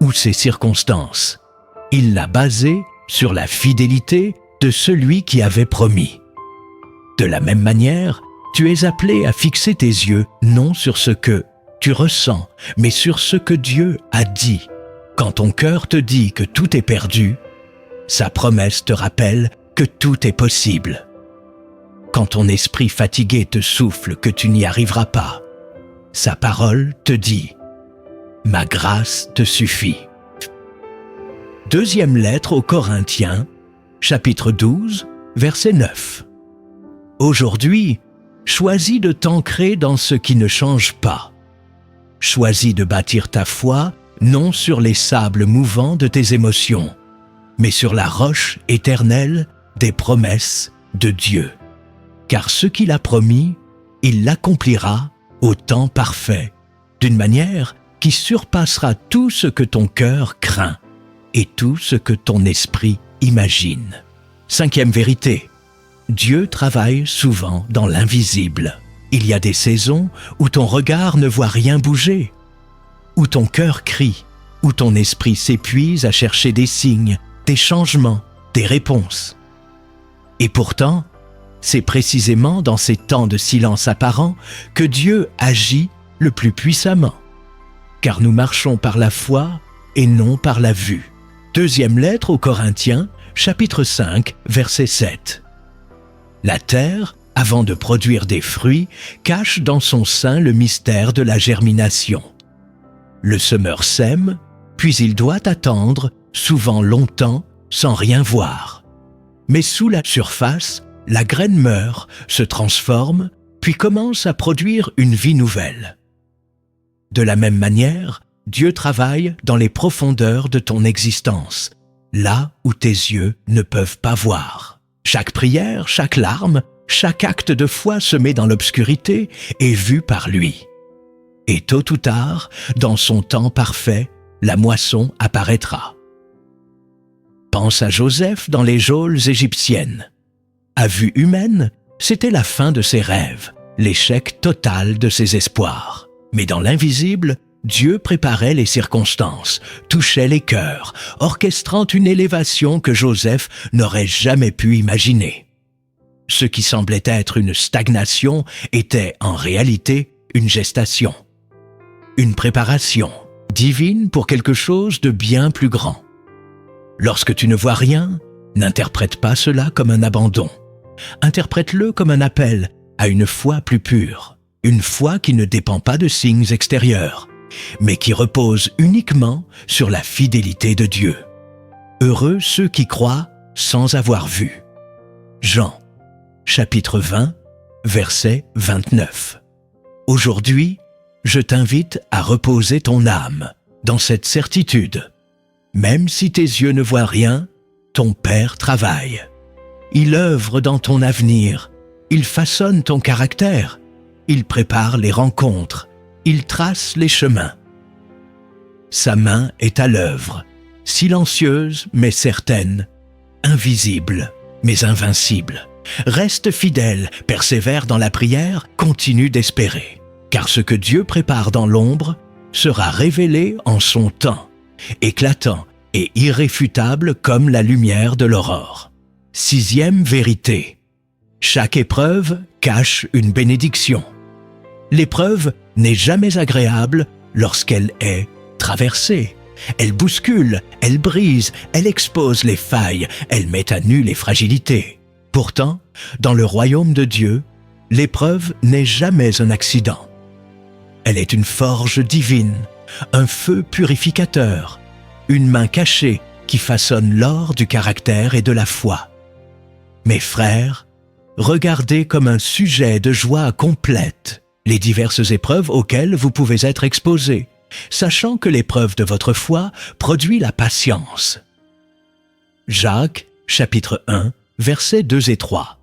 ou ses circonstances. Il l'a basée sur la fidélité de celui qui avait promis. De la même manière, tu es appelé à fixer tes yeux non sur ce que tu ressens, mais sur ce que Dieu a dit. Quand ton cœur te dit que tout est perdu, sa promesse te rappelle que tout est possible. Quand ton esprit fatigué te souffle que tu n'y arriveras pas, sa parole te dit « Ma grâce te suffit ». Deuxième lettre aux Corinthiens, chapitre 12, verset 9. Aujourd'hui, choisis de t'ancrer dans ce qui ne change pas. Choisis de bâtir ta foi non sur les sables mouvants de tes émotions, mais sur la roche éternelle des promesses de Dieu. Car ce qu'il a promis, il l'accomplira au temps parfait, d'une manière qui surpassera tout ce que ton cœur craint et tout ce que ton esprit imagine. Cinquième vérité, Dieu travaille souvent dans l'invisible. Il y a des saisons où ton regard ne voit rien bouger, où ton cœur crie, où ton esprit s'épuise à chercher des signes, des changements, des réponses. Et pourtant, c'est précisément dans ces temps de silence apparent que Dieu agit le plus puissamment. Car nous marchons par la foi et non par la vue. Deuxième lettre aux Corinthiens, chapitre 5, verset 7. La terre, avant de produire des fruits, cache dans son sein le mystère de la germination. Le semeur sème, puis il doit attendre, souvent longtemps, sans rien voir. Mais sous la surface, la graine meurt, se transforme, puis commence à produire une vie nouvelle. De la même manière, Dieu travaille dans les profondeurs de ton existence, là où tes yeux ne peuvent pas voir. Chaque prière, chaque larme, chaque acte de foi semé dans l'obscurité est vu par lui. Et tôt ou tard, dans son temps parfait, la moisson apparaîtra. Pense à Joseph dans les geôles égyptiennes. À vue humaine, c'était la fin de ses rêves, l'échec total de ses espoirs. Mais dans l'invisible, Dieu préparait les circonstances, touchait les cœurs, orchestrant une élévation que Joseph n'aurait jamais pu imaginer. Ce qui semblait être une stagnation était en réalité une gestation, une préparation divine pour quelque chose de bien plus grand. Lorsque tu ne vois rien, n'interprète pas cela comme un abandon. Interprète-le comme un appel à une foi plus pure, une foi qui ne dépend pas de signes extérieurs, mais qui repose uniquement sur la fidélité de Dieu. Heureux ceux qui croient sans avoir vu. Jean, chapitre 20, verset 29. Aujourd'hui, je t'invite à reposer ton âme dans cette certitude. Même si tes yeux ne voient rien, ton Père travaille. Il œuvre dans ton avenir, il façonne ton caractère, il prépare les rencontres, il trace les chemins. Sa main est à l'œuvre, silencieuse mais certaine, invisible mais invincible. Reste fidèle, persévère dans la prière, continue d'espérer. Car ce que Dieu prépare dans l'ombre sera révélé en son temps, éclatant et irréfutable comme la lumière de l'aurore. 6e vérité. Chaque épreuve cache une bénédiction. L'épreuve n'est jamais agréable lorsqu'elle est traversée. Elle bouscule, elle brise, elle expose les failles, elle met à nu les fragilités. Pourtant, dans le royaume de Dieu, l'épreuve n'est jamais un accident. Elle est une forge divine, un feu purificateur, une main cachée qui façonne l'or du caractère et de la foi. Mes frères, regardez comme un sujet de joie complète les diverses épreuves auxquelles vous pouvez être exposés, sachant que l'épreuve de votre foi produit la patience. Jacques, chapitre 1, versets 2 et 3.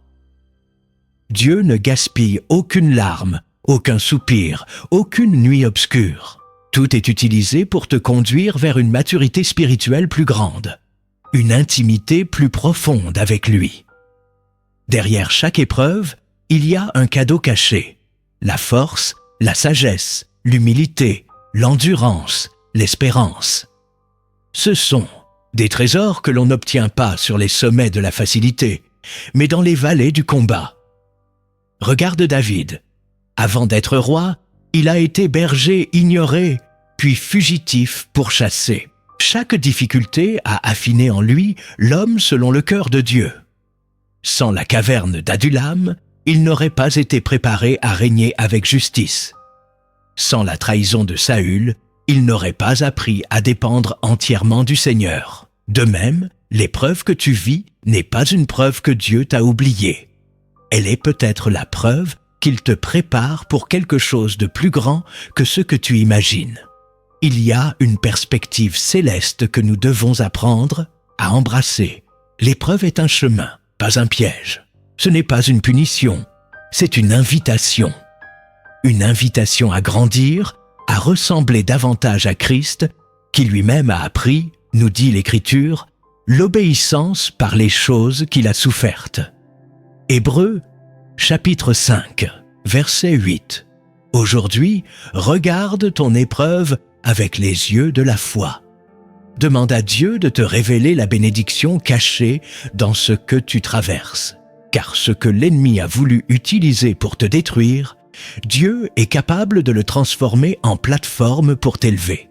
Dieu ne gaspille aucune larme, aucun soupir, aucune nuit obscure. Tout est utilisé pour te conduire vers une maturité spirituelle plus grande, une intimité plus profonde avec lui. Derrière chaque épreuve, il y a un cadeau caché, la force, la sagesse, l'humilité, l'endurance, l'espérance. Ce sont des trésors que l'on n'obtient pas sur les sommets de la facilité, mais dans les vallées du combat. Regarde David. Avant d'être roi, il a été berger ignoré, puis fugitif pourchassé. Chaque difficulté a affiné en lui l'homme selon le cœur de Dieu. Sans la caverne d'Adulam, il n'aurait pas été préparé à régner avec justice. Sans la trahison de Saül, il n'aurait pas appris à dépendre entièrement du Seigneur. De même, l'épreuve que tu vis n'est pas une preuve que Dieu t'a oublié. Elle est peut-être la preuve qu'il te prépare pour quelque chose de plus grand que ce que tu imagines. Il y a une perspective céleste que nous devons apprendre à embrasser. L'épreuve est un chemin, pas un piège. Ce n'est pas une punition, c'est une invitation. Une invitation à grandir, à ressembler davantage à Christ, qui lui-même a appris, nous dit l'Écriture, l'obéissance par les choses qu'il a souffertes. Hébreux, chapitre 5, verset 8. Aujourd'hui, regarde ton épreuve avec les yeux de la foi. Demande à Dieu de te révéler la bénédiction cachée dans ce que tu traverses. Car ce que l'ennemi a voulu utiliser pour te détruire, Dieu est capable de le transformer en plateforme pour t'élever.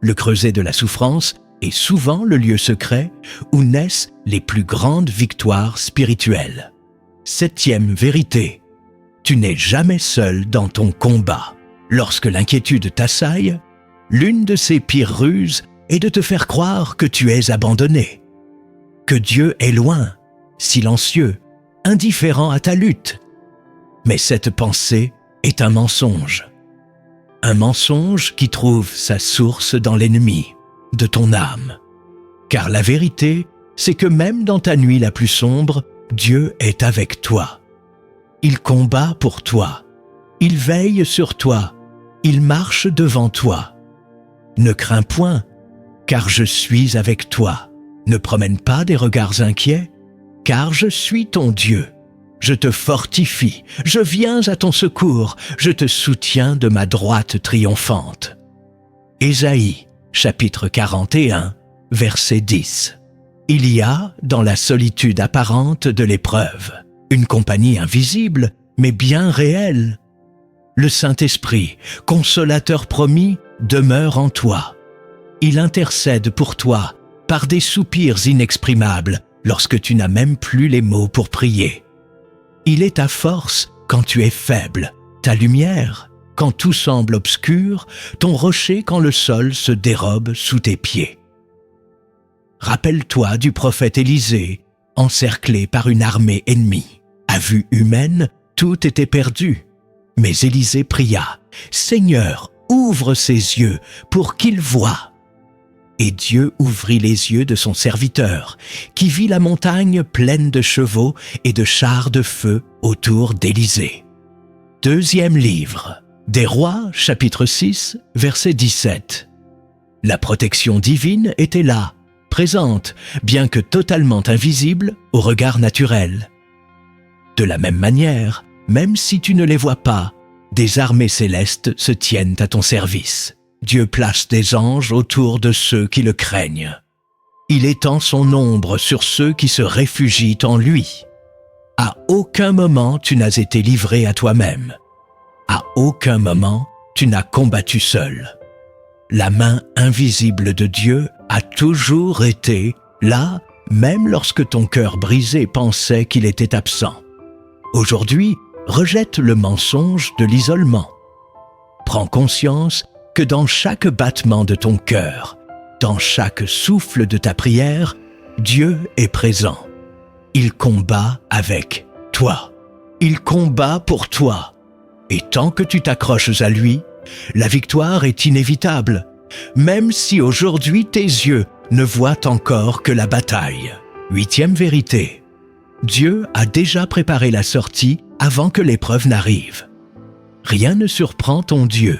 Le creuset de la souffrance est souvent le lieu secret où naissent les plus grandes victoires spirituelles. 7e vérité. Tu n'es jamais seul dans ton combat. Lorsque l'inquiétude t'assaille, l'une de ses pires ruses est de te faire croire que tu es abandonné, que Dieu est loin, silencieux, indifférent à ta lutte. Mais cette pensée est un mensonge. Un mensonge qui trouve sa source dans l'ennemi de ton âme. Car la vérité, c'est que même dans ta nuit la plus sombre, Dieu est avec toi. Il combat pour toi. Il veille sur toi. Il marche devant toi. Ne crains point, car je suis avec toi. Ne promène pas des regards inquiets, car je suis ton Dieu. Je te fortifie, je viens à ton secours, je te soutiens de ma droite triomphante. Ésaïe, chapitre 41, verset 10. Il y a, dans la solitude apparente de l'épreuve, une compagnie invisible, mais bien réelle. Le Saint-Esprit, consolateur promis, demeure en toi. Il intercède pour toi par des soupirs inexprimables lorsque tu n'as même plus les mots pour prier. Il est ta force quand tu es faible, ta lumière quand tout semble obscur, ton rocher quand le sol se dérobe sous tes pieds. Rappelle-toi du prophète Élisée, encerclé par une armée ennemie. À vue humaine, tout était perdu. Mais Élisée pria, « Seigneur, ouvre ses yeux pour qu'il voie. » Et Dieu ouvrit les yeux de son serviteur, qui vit la montagne pleine de chevaux et de chars de feu autour d'Élisée. Deuxième livre des Rois, chapitre 6, verset 17. La protection divine était là, présente, bien que totalement invisible au regard naturel. De la même manière, même si tu ne les vois pas, des armées célestes se tiennent à ton service. Dieu place des anges autour de ceux qui le craignent. Il étend son ombre sur ceux qui se réfugient en lui. À aucun moment tu n'as été livré à toi-même. À aucun moment tu n'as combattu seul. La main invisible de Dieu a toujours été là, même lorsque ton cœur brisé pensait qu'il était absent. Aujourd'hui, rejette le mensonge de l'isolement. Prends conscience que dans chaque battement de ton cœur, dans chaque souffle de ta prière, Dieu est présent. Il combat avec toi. Il combat pour toi. Et tant que tu t'accroches à lui, la victoire est inévitable, même si aujourd'hui tes yeux ne voient encore que la bataille. Huitième vérité. Dieu a déjà préparé la sortie avant que l'épreuve n'arrive. Rien ne surprend ton Dieu.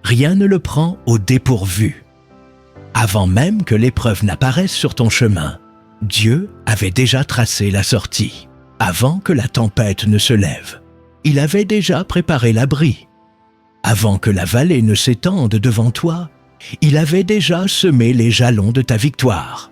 Rien ne le prend au dépourvu. Avant même que l'épreuve n'apparaisse sur ton chemin, Dieu avait déjà tracé la sortie. Avant que la tempête ne se lève, il avait déjà préparé l'abri. Avant que la vallée ne s'étende devant toi, il avait déjà semé les jalons de ta victoire.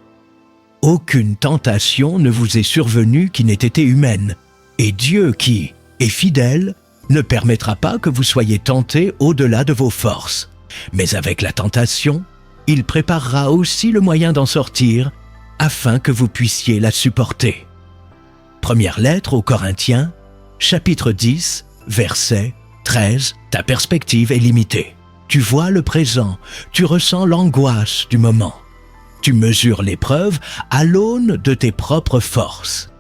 Aucune tentation ne vous est survenue qui n'ait été humaine, et Dieu qui est fidèle ne permettra pas que vous soyez tentés au-delà de vos forces. Mais avec la tentation, il préparera aussi le moyen d'en sortir afin que vous puissiez la supporter. Première lettre aux Corinthiens, chapitre 10, verset 13. Ta perspective est limitée. Tu vois le présent, tu ressens l'angoisse du moment. Tu mesures l'épreuve à l'aune de tes propres forces.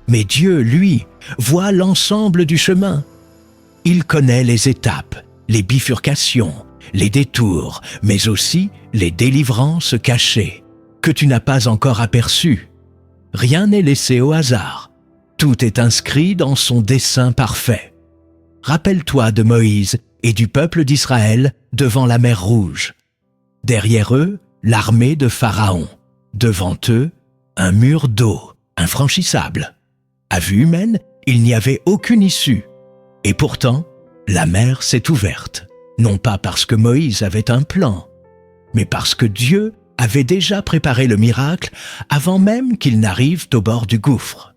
Mais Dieu, lui, voit l'ensemble du chemin. Il connaît les étapes, les bifurcations, les détours, mais aussi les délivrances cachées, que tu n'as pas encore aperçues. Rien n'est laissé au hasard. Tout est inscrit dans son dessein parfait. Rappelle-toi de Moïse et du peuple d'Israël devant la mer Rouge. Derrière eux, l'armée de Pharaon. Devant eux, un mur d'eau, infranchissable. À vue humaine, il n'y avait aucune issue. Et pourtant, la mer s'est ouverte, non pas parce que Moïse avait un plan, mais parce que Dieu avait déjà préparé le miracle avant même qu'il n'arrive au bord du gouffre.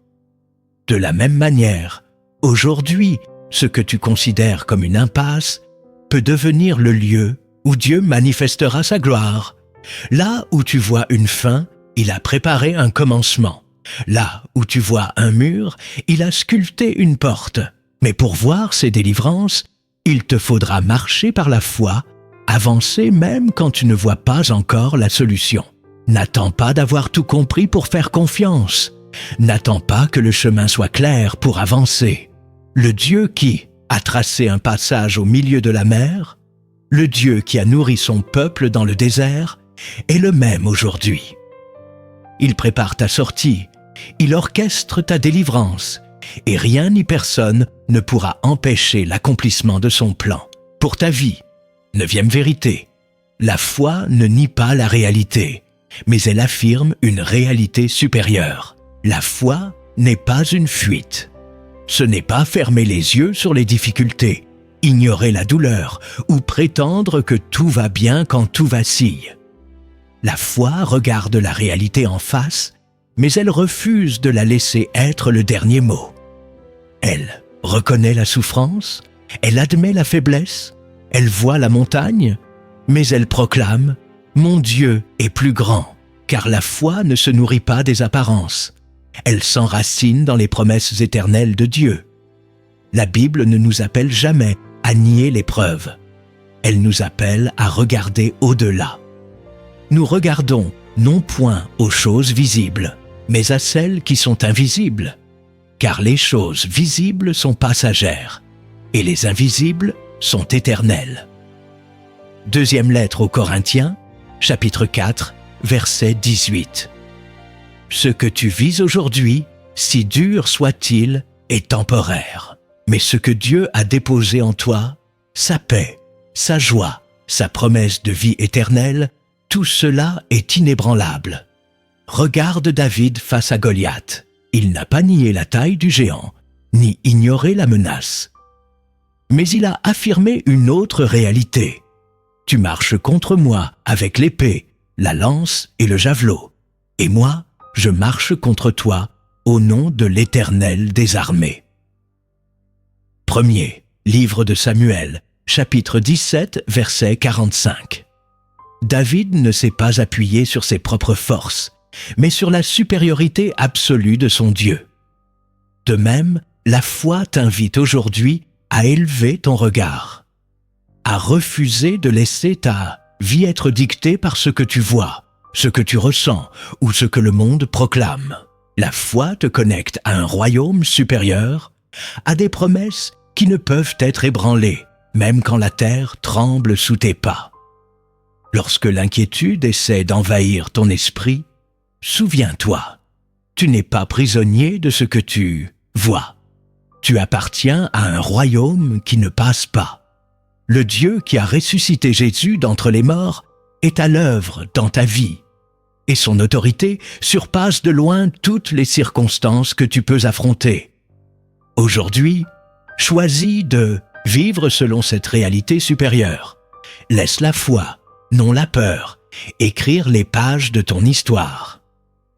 De la même manière, aujourd'hui, ce que tu considères comme une impasse peut devenir le lieu où Dieu manifestera sa gloire. Là où tu vois une fin, il a préparé un commencement. Là où tu vois un mur, il a sculpté une porte. Mais pour voir ces délivrances, il te faudra marcher par la foi, avancer même quand tu ne vois pas encore la solution. N'attends pas d'avoir tout compris pour faire confiance. N'attends pas que le chemin soit clair pour avancer. Le Dieu qui a tracé un passage au milieu de la mer, le Dieu qui a nourri son peuple dans le désert, est le même aujourd'hui. Il prépare ta sortie, il orchestre ta délivrance, et rien ni personne ne pourra empêcher l'accomplissement de son plan. Pour ta vie, neuvième vérité, la foi ne nie pas la réalité, mais elle affirme une réalité supérieure. La foi n'est pas une fuite. Ce n'est pas fermer les yeux sur les difficultés, ignorer la douleur ou prétendre que tout va bien quand tout vacille. La foi regarde la réalité en face, mais elle refuse de la laisser être le dernier mot. Elle reconnaît la souffrance, elle admet la faiblesse, elle voit la montagne, mais elle proclame « Mon Dieu est plus grand », car la foi ne se nourrit pas des apparences. Elle s'enracine dans les promesses éternelles de Dieu. La Bible ne nous appelle jamais à nier l'épreuve. Elle nous appelle à regarder au-delà. Nous regardons non point aux choses visibles, mais à celles qui sont invisibles, car les choses visibles sont passagères, et les invisibles sont éternels. Deuxième lettre aux Corinthiens, chapitre 4, verset 18. Ce que tu vis aujourd'hui, si dur soit-il, est temporaire. Mais ce que Dieu a déposé en toi, sa paix, sa joie, sa promesse de vie éternelle, tout cela est inébranlable. Regarde David face à Goliath. Il n'a pas nié la taille du géant, ni ignoré la menace. Mais il a affirmé une autre réalité. Tu marches contre moi avec l'épée, la lance et le javelot. Et moi, je marche contre toi au nom de l'Éternel des armées. Premier, livre de Samuel, chapitre 17, verset 45. David ne s'est pas appuyé sur ses propres forces, mais sur la supériorité absolue de son Dieu. De même, la foi t'invite aujourd'hui à élever ton regard, à refuser de laisser ta vie être dictée par ce que tu vois, ce que tu ressens ou ce que le monde proclame. La foi te connecte à un royaume supérieur, à des promesses qui ne peuvent être ébranlées, même quand la terre tremble sous tes pas. Lorsque l'inquiétude essaie d'envahir ton esprit, souviens-toi, tu n'es pas prisonnier de ce que tu vois. Tu appartiens à un royaume qui ne passe pas. Le Dieu qui a ressuscité Jésus d'entre les morts est à l'œuvre dans ta vie, et son autorité surpasse de loin toutes les circonstances que tu peux affronter. Aujourd'hui, choisis de vivre selon cette réalité supérieure. Laisse la foi, non la peur, écrire les pages de ton histoire.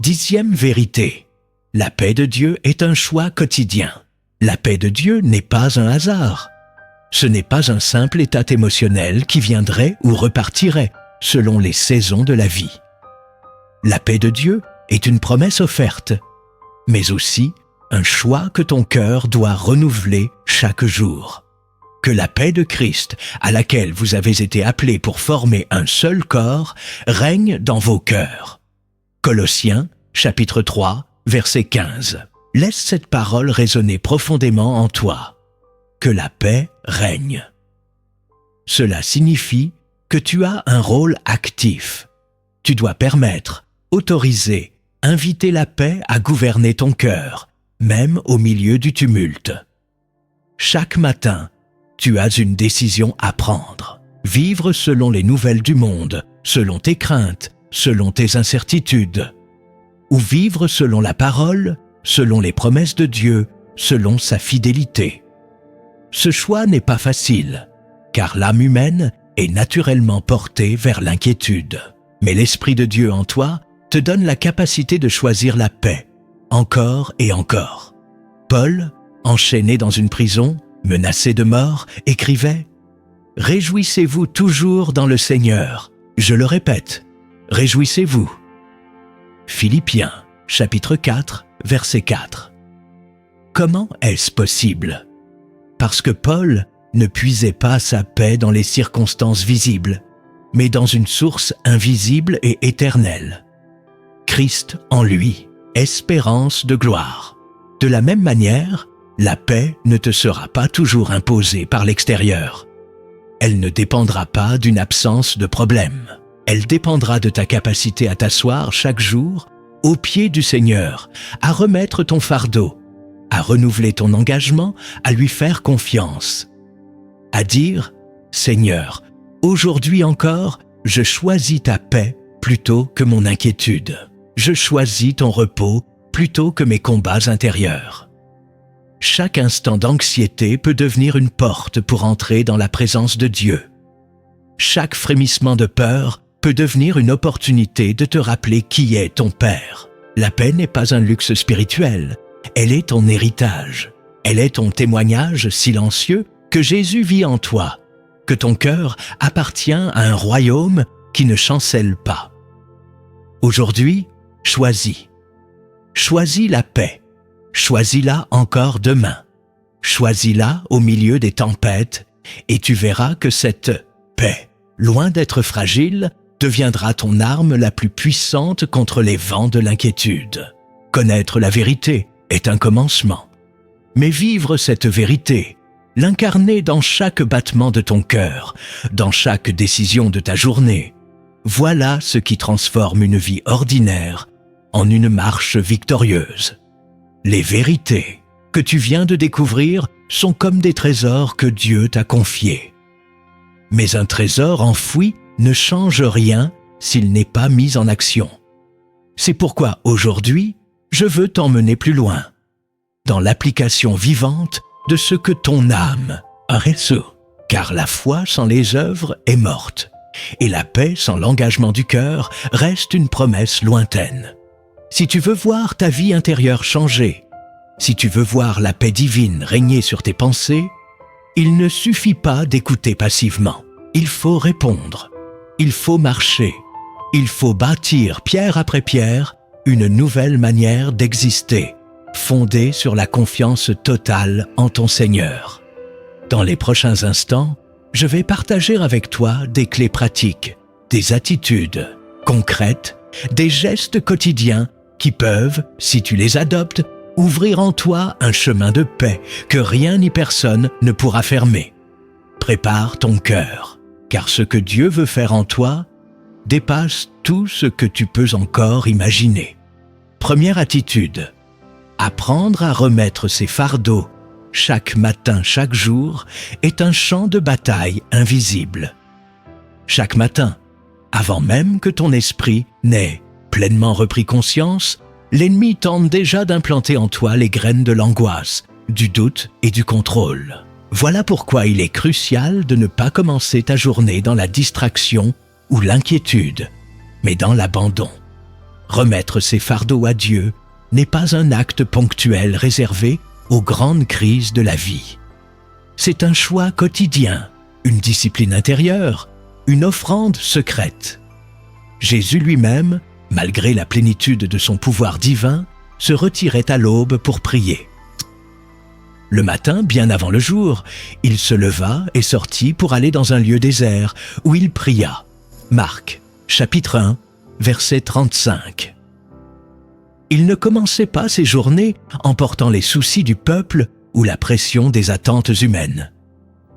10e vérité. La paix de Dieu est un choix quotidien. La paix de Dieu n'est pas un hasard. Ce n'est pas un simple état émotionnel qui viendrait ou repartirait selon les saisons de la vie. La paix de Dieu est une promesse offerte, mais aussi un choix que ton cœur doit renouveler chaque jour. Que la paix de Christ, à laquelle vous avez été appelés pour former un seul corps, règne dans vos cœurs. Colossiens, chapitre 3, verset 15. Laisse cette parole résonner profondément en toi. Que la paix règne. Cela signifie que tu as un rôle actif. Tu dois permettre, autoriser, inviter la paix à gouverner ton cœur, même au milieu du tumulte. Chaque matin, tu as une décision à prendre. Vivre selon les nouvelles du monde, selon tes craintes, selon tes incertitudes. Ou vivre selon la parole, selon les promesses de Dieu, selon sa fidélité. Ce choix n'est pas facile, car l'âme humaine est naturellement portée vers l'inquiétude. Mais l'Esprit de Dieu en toi te donne la capacité de choisir la paix, encore et encore. Paul, enchaîné dans une prison, menacé de mort, écrivait « Réjouissez-vous toujours dans le Seigneur. Je le répète, réjouissez-vous. » Philippiens, chapitre 4, verset 4. Comment est-ce possible? Parce que Paul ne puisait pas sa paix dans les circonstances visibles, mais dans une source invisible et éternelle. Christ en lui, espérance de gloire. De la même manière, la paix ne te sera pas toujours imposée par l'extérieur. Elle ne dépendra pas d'une absence de problème. Elle dépendra de ta capacité à t'asseoir chaque jour aux pieds du Seigneur, à remettre ton fardeau, à renouveler ton engagement, à lui faire confiance. À dire « Seigneur, aujourd'hui encore, je choisis ta paix plutôt que mon inquiétude. Je choisis ton repos plutôt que mes combats intérieurs. » Chaque instant d'anxiété peut devenir une porte pour entrer dans la présence de Dieu. Chaque frémissement de peur peut devenir une opportunité de te rappeler qui est ton Père. La paix n'est pas un luxe spirituel, elle est ton héritage. Elle est ton témoignage silencieux que Jésus vit en toi, que ton cœur appartient à un royaume qui ne chancelle pas. Aujourd'hui, choisis. Choisis la paix. Choisis-la encore demain. Choisis-la au milieu des tempêtes et tu verras que cette paix, loin d'être fragile, deviendra ton arme la plus puissante contre les vents de l'inquiétude. Connaître la vérité est un commencement. Mais vivre cette vérité l'incarner dans chaque battement de ton cœur, dans chaque décision de ta journée. Voilà ce qui transforme une vie ordinaire en une marche victorieuse. Les vérités que tu viens de découvrir sont comme des trésors que Dieu t'a confiés. Mais un trésor enfoui ne change rien s'il n'est pas mis en action. C'est pourquoi aujourd'hui, je veux t'emmener plus loin, dans l'application vivante de ce que ton âme a reçu. Car la foi sans les œuvres est morte, et la paix sans l'engagement du cœur reste une promesse lointaine. Si tu veux voir ta vie intérieure changer, si tu veux voir la paix divine régner sur tes pensées, il ne suffit pas d'écouter passivement. Il faut répondre, il faut marcher, il faut bâtir pierre après pierre une nouvelle manière d'exister, fondée sur la confiance totale en ton Seigneur. Dans les prochains instants, je vais partager avec toi des clés pratiques, des attitudes concrètes, des gestes quotidiens qui peuvent, si tu les adoptes, ouvrir en toi un chemin de paix que rien ni personne ne pourra fermer. Prépare ton cœur, car ce que Dieu veut faire en toi dépasse tout ce que tu peux encore imaginer. Première attitude, apprendre à remettre ses fardeaux chaque matin, chaque jour, est un champ de bataille invisible. Chaque matin, avant même que ton esprit n'ait pleinement repris conscience, l'ennemi tente déjà d'implanter en toi les graines de l'angoisse, du doute et du contrôle. Voilà pourquoi il est crucial de ne pas commencer ta journée dans la distraction ou l'inquiétude, mais dans l'abandon. Remettre ses fardeaux à Dieu n'est pas un acte ponctuel réservé aux grandes crises de la vie. C'est un choix quotidien, une discipline intérieure, une offrande secrète. Jésus lui-même, malgré la plénitude de son pouvoir divin, se retirait à l'aube pour prier. Le matin, bien avant le jour, il se leva et sortit pour aller dans un lieu désert où il pria. Marc, chapitre 1, verset 35. Il ne commençait pas ses journées en portant les soucis du peuple ou la pression des attentes humaines.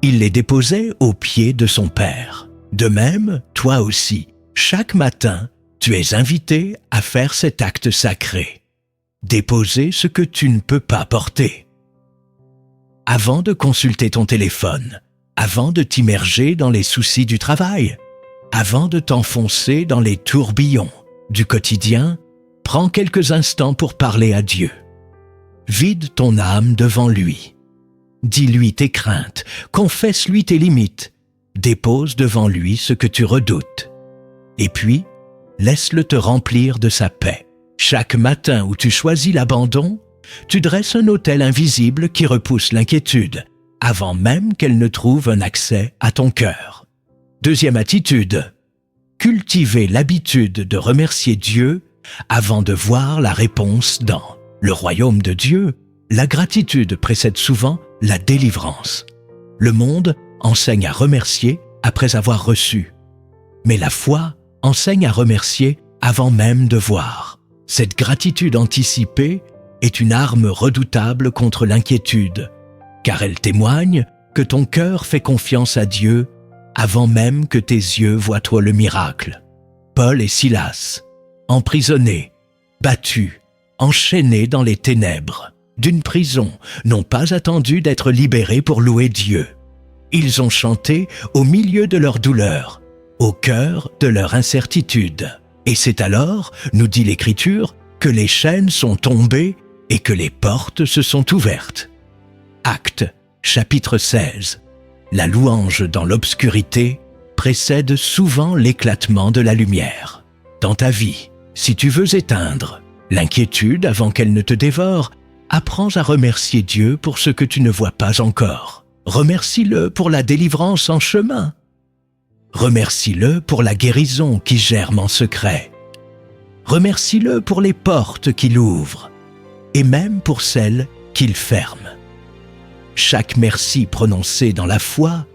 Il les déposait aux pieds de son Père. De même, toi aussi, chaque matin, tu es invité à faire cet acte sacré. Déposer ce que tu ne peux pas porter. Avant de consulter ton téléphone, avant de t'immerger dans les soucis du travail, avant de t'enfoncer dans les tourbillons du quotidien, prends quelques instants pour parler à Dieu. Vide ton âme devant lui. Dis-lui tes craintes, confesse-lui tes limites, dépose devant lui ce que tu redoutes. Et puis, laisse-le te remplir de sa paix. Chaque matin où tu choisis l'abandon, tu dresses un autel invisible qui repousse l'inquiétude, avant même qu'elle ne trouve un accès à ton cœur. Deuxième attitude, cultiver l'habitude de remercier Dieu avant de voir la réponse dans le royaume de Dieu. La gratitude précède souvent la délivrance. Le monde enseigne à remercier après avoir reçu. Mais la foi enseigne à remercier avant même de voir. Cette gratitude anticipée est une arme redoutable contre l'inquiétude, car elle témoigne que ton cœur fait confiance à Dieu avant même que tes yeux voient toi le miracle. Paul et Silas, emprisonnés, battus, enchaînés dans les ténèbres d'une prison, n'ont pas attendu d'être libérés pour louer Dieu. Ils ont chanté au milieu de leur douleur, au cœur de leur incertitude. Et c'est alors, nous dit l'Écriture, que les chaînes sont tombées et que les portes se sont ouvertes. Actes, chapitre 16. La louange dans l'obscurité précède souvent l'éclatement de la lumière. Dans ta vie, si tu veux éteindre l'inquiétude avant qu'elle ne te dévore, apprends à remercier Dieu pour ce que tu ne vois pas encore. Remercie-le pour la délivrance en chemin. Remercie-le pour la guérison qui germe en secret. Remercie-le pour les portes qu'il ouvre et même pour celles qu'il ferme. Chaque merci prononcé dans la foi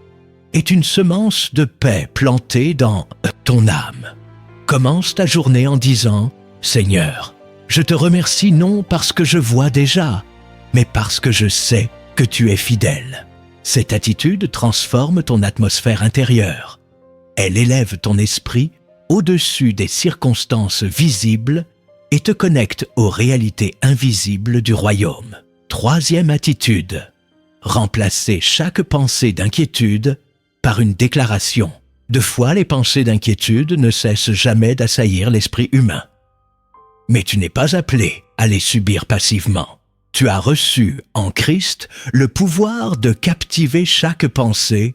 est une semence de paix plantée dans ton âme. Commence ta journée en disant « Seigneur, je te remercie non parce que je vois déjà, mais parce que je sais que tu es fidèle. Cette attitude transforme ton atmosphère intérieure. Elle élève ton esprit au-dessus des circonstances visibles et te connecte aux réalités invisibles du royaume. Troisième attitude. Remplacer chaque pensée d'inquiétude par une déclaration. De foi, les pensées d'inquiétude ne cessent jamais d'assaillir l'esprit humain. Mais tu n'es pas appelé à les subir passivement. Tu as reçu en Christ le pouvoir de captiver chaque pensée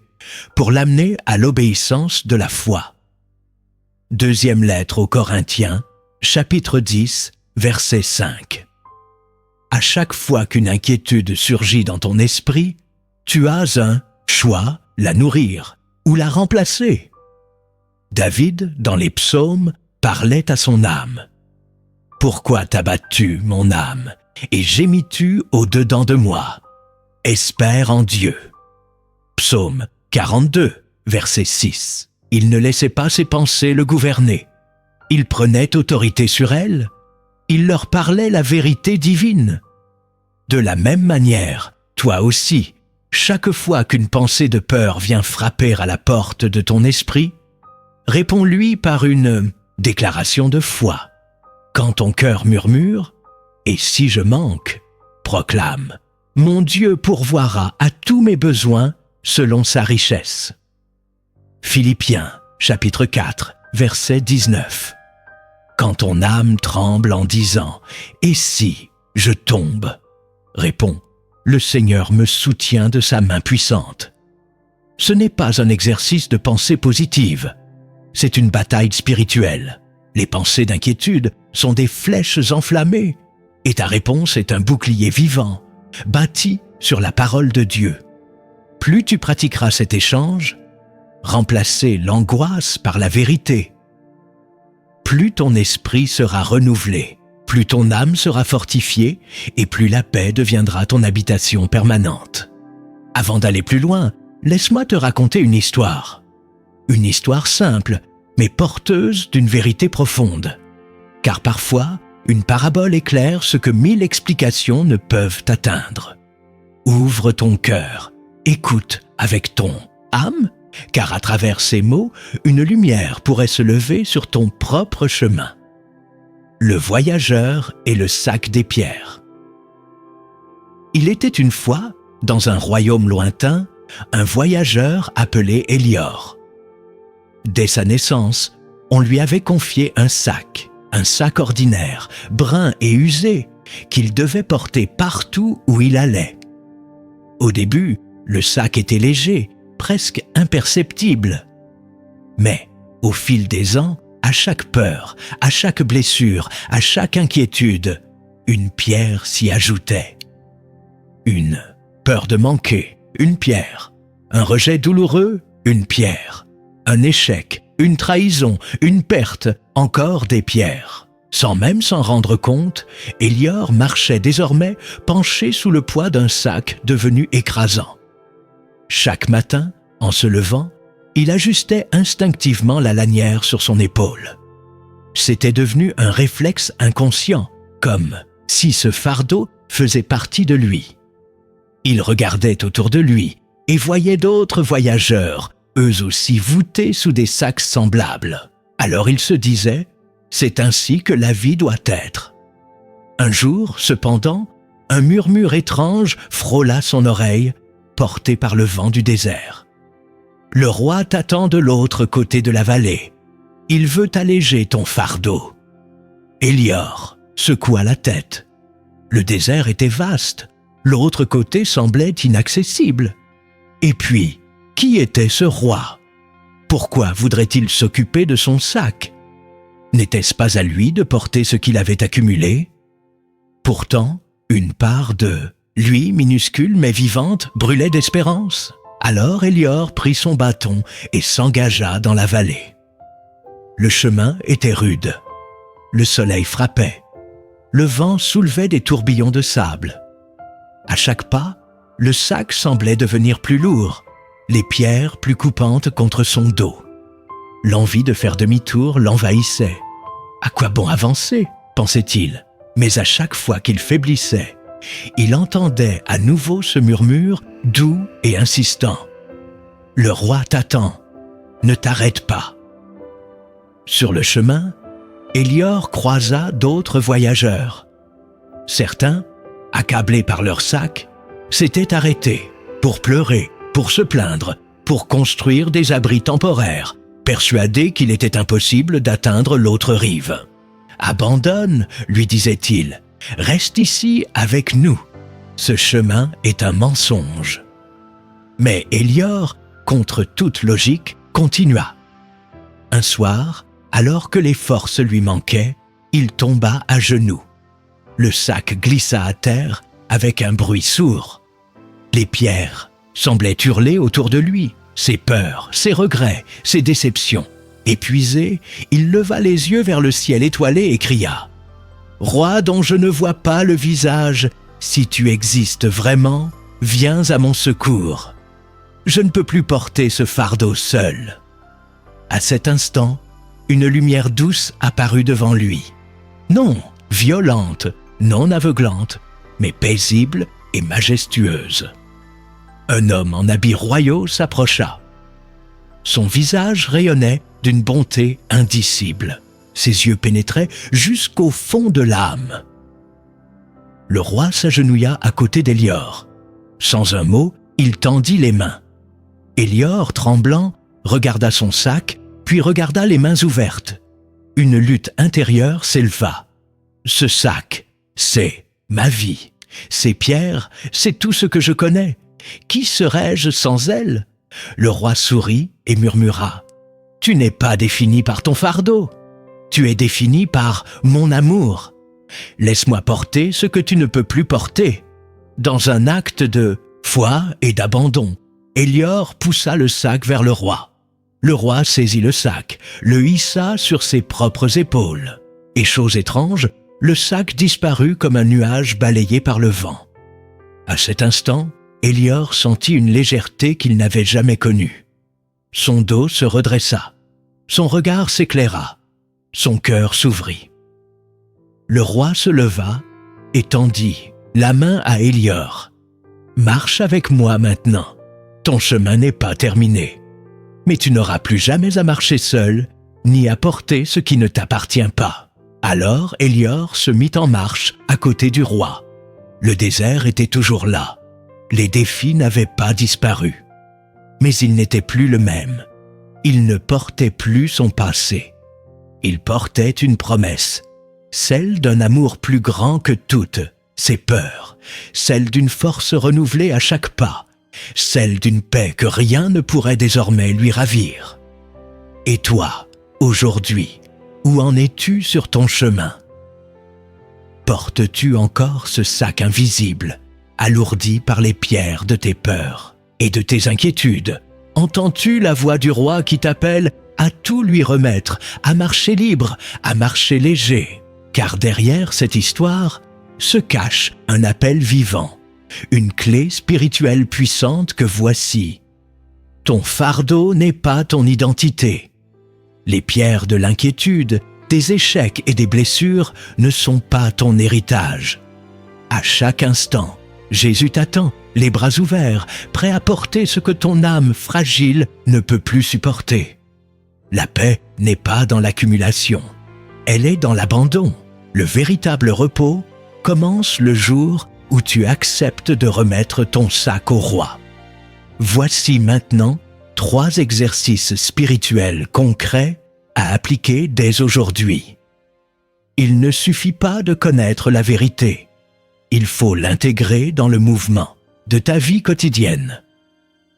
pour l'amener à l'obéissance de la foi. Deuxième lettre aux Corinthiens, chapitre 10, verset 5. À chaque fois qu'une inquiétude surgit dans ton esprit, tu as un choix, la nourrir ou la remplacer. David, dans les psaumes, parlait à son âme. « Pourquoi t'abattu, mon âme, et gémis-tu au-dedans de moi? Espère en Dieu. » Psaume 42, verset 6. Il ne laissait pas ses pensées le gouverner. Il prenait autorité sur elles. Il leur parlait la vérité divine. De la même manière, toi aussi, chaque fois qu'une pensée de peur vient frapper à la porte de ton esprit, réponds-lui par une déclaration de foi. Quand ton cœur murmure, « Et si je manque ?» proclame, « Mon Dieu pourvoira à tous mes besoins selon sa richesse. » Philippiens, chapitre 4, verset 19. Quand ton âme tremble en disant « Et si je tombe ?» réponds « Le Seigneur me soutient de sa main puissante. » Ce n'est pas un exercice de pensée positive, c'est une bataille spirituelle. Les pensées d'inquiétude sont des flèches enflammées et ta réponse est un bouclier vivant, bâti sur la parole de Dieu. Plus tu pratiqueras cet échange, remplacer l'angoisse par la vérité, plus ton esprit sera renouvelé, plus ton âme sera fortifiée et plus la paix deviendra ton habitation permanente. Avant d'aller plus loin, laisse-moi te raconter une histoire. Une histoire simple, mais porteuse d'une vérité profonde. Car parfois, une parabole éclaire ce que 1000 explications ne peuvent atteindre. Ouvre ton cœur, écoute avec ton âme, car à travers ces mots, une lumière pourrait se lever sur ton propre chemin. Le voyageur et le sac des pierres. Il était une fois, dans un royaume lointain, un voyageur appelé Hélior. Dès sa naissance, on lui avait confié un sac ordinaire, brun et usé, qu'il devait porter partout où il allait. Au début, le sac était léger, presque imperceptible. Mais, au fil des ans, à chaque peur, à chaque blessure, à chaque inquiétude, une pierre s'y ajoutait. Une peur de manquer, une pierre. Un rejet douloureux, une pierre. Un échec, une trahison, une perte, encore des pierres. Sans même s'en rendre compte, Hélior marchait désormais penché sous le poids d'un sac devenu écrasant. Chaque matin, en se levant, il ajustait instinctivement la lanière sur son épaule. C'était devenu un réflexe inconscient, comme si ce fardeau faisait partie de lui. Il regardait autour de lui et voyait d'autres voyageurs, eux aussi voûtés sous des sacs semblables. Alors il se disait, c'est ainsi que la vie doit être. Un jour, cependant, un murmure étrange frôla son oreille, porté par le vent du désert. Le roi t'attend de l'autre côté de la vallée. Il veut alléger ton fardeau. Hélior secoua la tête. Le désert était vaste, l'autre côté semblait inaccessible. Et puis, qui était ce roi? Pourquoi voudrait-il s'occuper de son sac? N'était-ce pas à lui de porter ce qu'il avait accumulé? Pourtant, une part de lui, minuscule mais vivante, brûlait d'espérance. Alors Hélior prit son bâton et s'engagea dans la vallée. Le chemin était rude. Le soleil frappait. Le vent soulevait des tourbillons de sable. À chaque pas, le sac semblait devenir plus lourd, les pierres plus coupantes contre son dos. L'envie de faire demi-tour l'envahissait. À quoi bon avancer, pensait-il, mais à chaque fois qu'il faiblissait, il entendait à nouveau ce murmure doux et insistant. « Le roi t'attend, ne t'arrête pas. » Sur le chemin, Élior croisa d'autres voyageurs. Certains, accablés par leurs sacs, s'étaient arrêtés pour pleurer, pour se plaindre, pour construire des abris temporaires, persuadés qu'il était impossible d'atteindre l'autre rive. « Abandonne, lui disait-il, reste ici avec nous. Ce chemin est un mensonge. » Mais Élior, contre toute logique, continua. Un soir, alors que les forces lui manquaient, il tomba à genoux. Le sac glissa à terre avec un bruit sourd. Les pierres semblaient hurler autour de lui, ses peurs, ses regrets, ses déceptions. Épuisé, il leva les yeux vers le ciel étoilé et cria « Roi dont je ne vois pas le visage, si tu existes vraiment, viens à mon secours. Je ne peux plus porter ce fardeau seul. » À cet instant, une lumière douce apparut devant lui. Non violente, non aveuglante, mais paisible et majestueuse. Un homme en habits royaux s'approcha. Son visage rayonnait d'une bonté indicible. Ses yeux pénétraient jusqu'au fond de l'âme. Le roi s'agenouilla à côté d'Élior. Sans un mot, il tendit les mains. Élior, tremblant, regarda son sac, puis regarda les mains ouvertes. Une lutte intérieure s'éleva. Ce sac, c'est ma vie. Ces pierres, c'est tout ce que je connais. Qui serais-je sans elles ? Le roi sourit et murmura « Tu n'es pas défini par ton fardeau. Tu es défini par mon amour. Laisse-moi porter ce que tu ne peux plus porter. » Dans un acte de foi et d'abandon, Élior poussa le sac vers le roi. Le roi saisit le sac, le hissa sur ses propres épaules. Et chose étrange, le sac disparut comme un nuage balayé par le vent. À cet instant, Élior sentit une légèreté qu'il n'avait jamais connue. Son dos se redressa, son regard s'éclaira, son cœur s'ouvrit. Le roi se leva et tendit la main à Élior. « Marche avec moi maintenant, ton chemin n'est pas terminé. Mais tu n'auras plus jamais à marcher seul, ni à porter ce qui ne t'appartient pas. » Alors Élior se mit en marche à côté du roi. Le désert était toujours là. Les défis n'avaient pas disparu. Mais il n'était plus le même. Il ne portait plus son passé. Il portait une promesse, celle d'un amour plus grand que toutes ses peurs, celle d'une force renouvelée à chaque pas, celle d'une paix que rien ne pourrait désormais lui ravir. Et toi, aujourd'hui, où en es-tu sur ton chemin ? Portes-tu encore ce sac invisible, alourdi par les pierres de tes peurs et de tes inquiétudes ? Entends-tu la voix du roi qui t'appelle à tout lui remettre, à marcher libre, à marcher léger ? Car derrière cette histoire se cache un appel vivant, une clé spirituelle puissante que voici. Ton fardeau n'est pas ton identité. Les pierres de l'inquiétude, des échecs et des blessures ne sont pas ton héritage. À chaque instant, Jésus t'attend, les bras ouverts, prêt à porter ce que ton âme fragile ne peut plus supporter. La paix n'est pas dans l'accumulation, elle est dans l'abandon. Le véritable repos commence le jour où tu acceptes de remettre ton sac au roi. Voici maintenant 3 exercices spirituels concrets à appliquer dès aujourd'hui. Il ne suffit pas de connaître la vérité. Il faut l'intégrer dans le mouvement de ta vie quotidienne.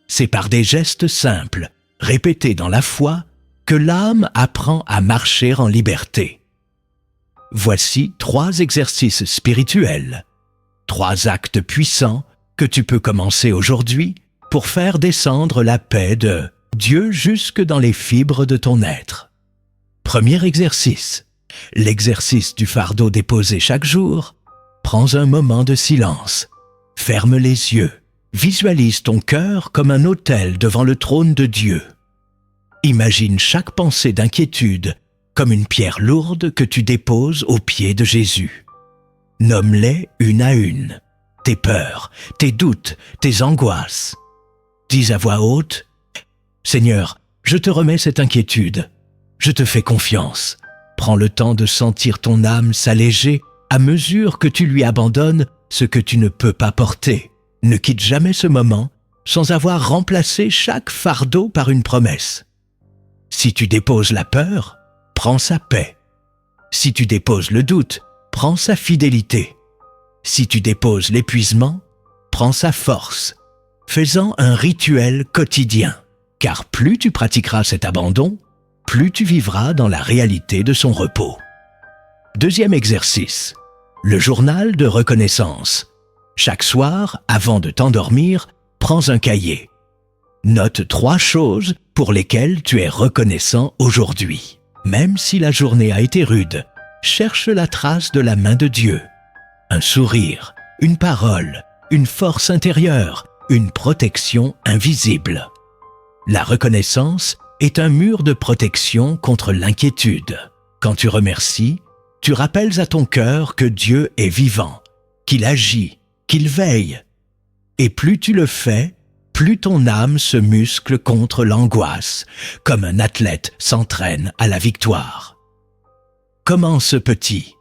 C'est par des gestes simples, répétés dans la foi, que l'âme apprend à marcher en liberté. Voici 3 exercices spirituels, 3 actes puissants que tu peux commencer aujourd'hui pour faire descendre la paix de Dieu jusque dans les fibres de ton être. Premier exercice, l'exercice du fardeau déposé chaque jour. Prends un moment de silence, ferme les yeux, visualise ton cœur comme un autel devant le trône de Dieu. Imagine chaque pensée d'inquiétude comme une pierre lourde que tu déposes aux pieds de Jésus. Nomme-les une à une. tes peurs, tes doutes, tes angoisses. Dis à voix haute, « Seigneur, je te remets cette inquiétude. Je te fais confiance. Prends le temps de sentir ton âme s'alléger à mesure que tu lui abandonnes ce que tu ne peux pas porter. Ne quitte jamais ce moment sans avoir remplacé chaque fardeau par une promesse. Si tu déposes la peur, prends sa paix. Si tu déposes le doute, prends sa fidélité. Si tu déposes l'épuisement, prends sa force. Fais-en un rituel quotidien, car plus tu pratiqueras cet abandon, plus tu vivras dans la réalité de son repos. Deuxième exercice, le journal de reconnaissance. Chaque soir, avant de t'endormir, prends un cahier. Note 3 choses pour lesquelles tu es reconnaissant aujourd'hui. Même si la journée a été rude, cherche la trace de la main de Dieu. Un sourire, une parole, une force intérieure, une protection invisible. La reconnaissance est un mur de protection contre l'inquiétude. Quand tu remercies, tu rappelles à ton cœur que Dieu est vivant, qu'il agit, qu'il veille. Et plus tu le fais, plus ton âme se muscle contre l'angoisse, comme un athlète s'entraîne à la victoire. Commence petit.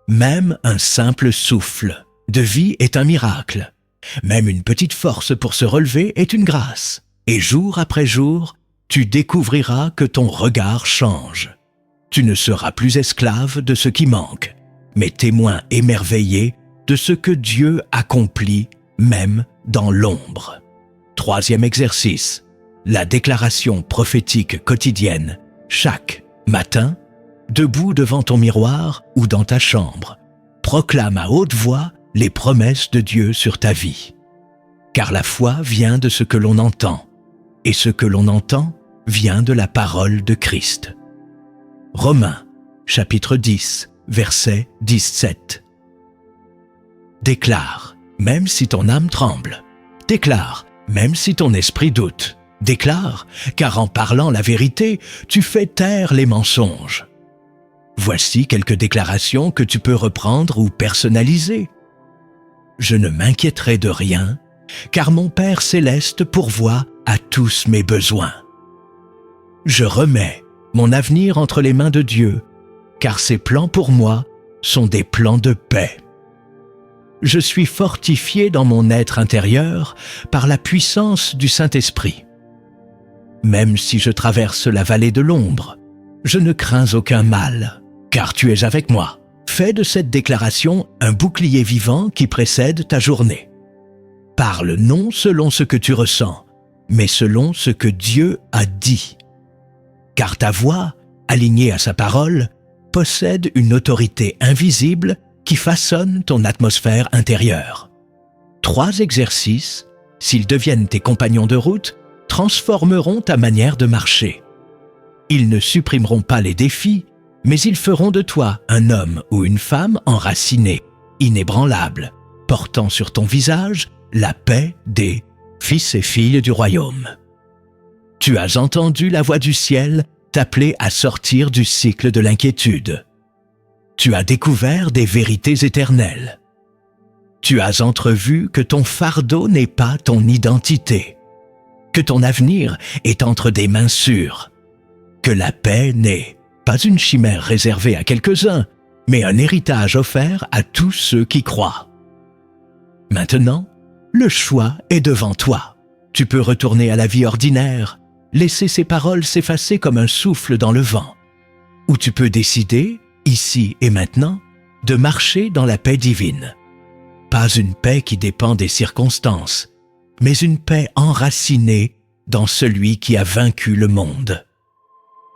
Même un simple souffle de vie est un miracle. Même une petite force pour se relever est une grâce. Et jour après jour, tu découvriras que ton regard change. Tu ne seras plus esclave de ce qui manque, mais témoin émerveillé de ce que Dieu accomplit même dans l'ombre. Troisième exercice, la déclaration prophétique quotidienne, chaque matin, debout devant ton miroir ou dans ta chambre. Proclame à haute voix les promesses de Dieu sur ta vie. Car la foi vient de ce que l'on entend, et ce que l'on entend vient de la parole de Christ. Romains, chapitre 10, verset 17. Déclare, même si ton âme tremble. Déclare, même si ton esprit doute. Déclare, car en parlant la vérité, tu fais taire les mensonges. Voici quelques déclarations que tu peux reprendre ou personnaliser. Je ne m'inquiéterai de rien, car mon Père céleste pourvoit à tous mes besoins. Je remets mon avenir entre les mains de Dieu, car ses plans pour moi sont des plans de paix. Je suis fortifié dans mon être intérieur par la puissance du Saint-Esprit. Même si je traverse la vallée de l'ombre, je ne crains aucun mal, car tu es avec moi. Fais de cette déclaration un bouclier vivant qui précède ta journée. Parle non selon ce que tu ressens, mais selon ce que Dieu a dit. Car ta voix, alignée à sa parole, possède une autorité invisible qui façonne ton atmosphère intérieure. 3 exercices, s'ils deviennent tes compagnons de route, transformeront ta manière de marcher. Ils ne supprimeront pas les défis, mais ils feront de toi un homme ou une femme enraciné, inébranlable, portant sur ton visage la paix des fils et filles du royaume. Tu as entendu la voix du ciel t'appeler à sortir du cycle de l'inquiétude. Tu as découvert des vérités éternelles. Tu as entrevu que ton fardeau n'est pas ton identité, que ton avenir est entre des mains sûres, que la paix n'est pas une chimère réservée à quelques-uns, mais un héritage offert à tous ceux qui croient. Maintenant, le choix est devant toi. Tu peux retourner à la vie ordinaire, laisser ces paroles s'effacer comme un souffle dans le vent. Ou tu peux décider, ici et maintenant, de marcher dans la paix divine. Pas une paix qui dépend des circonstances, mais une paix enracinée dans celui qui a vaincu le monde.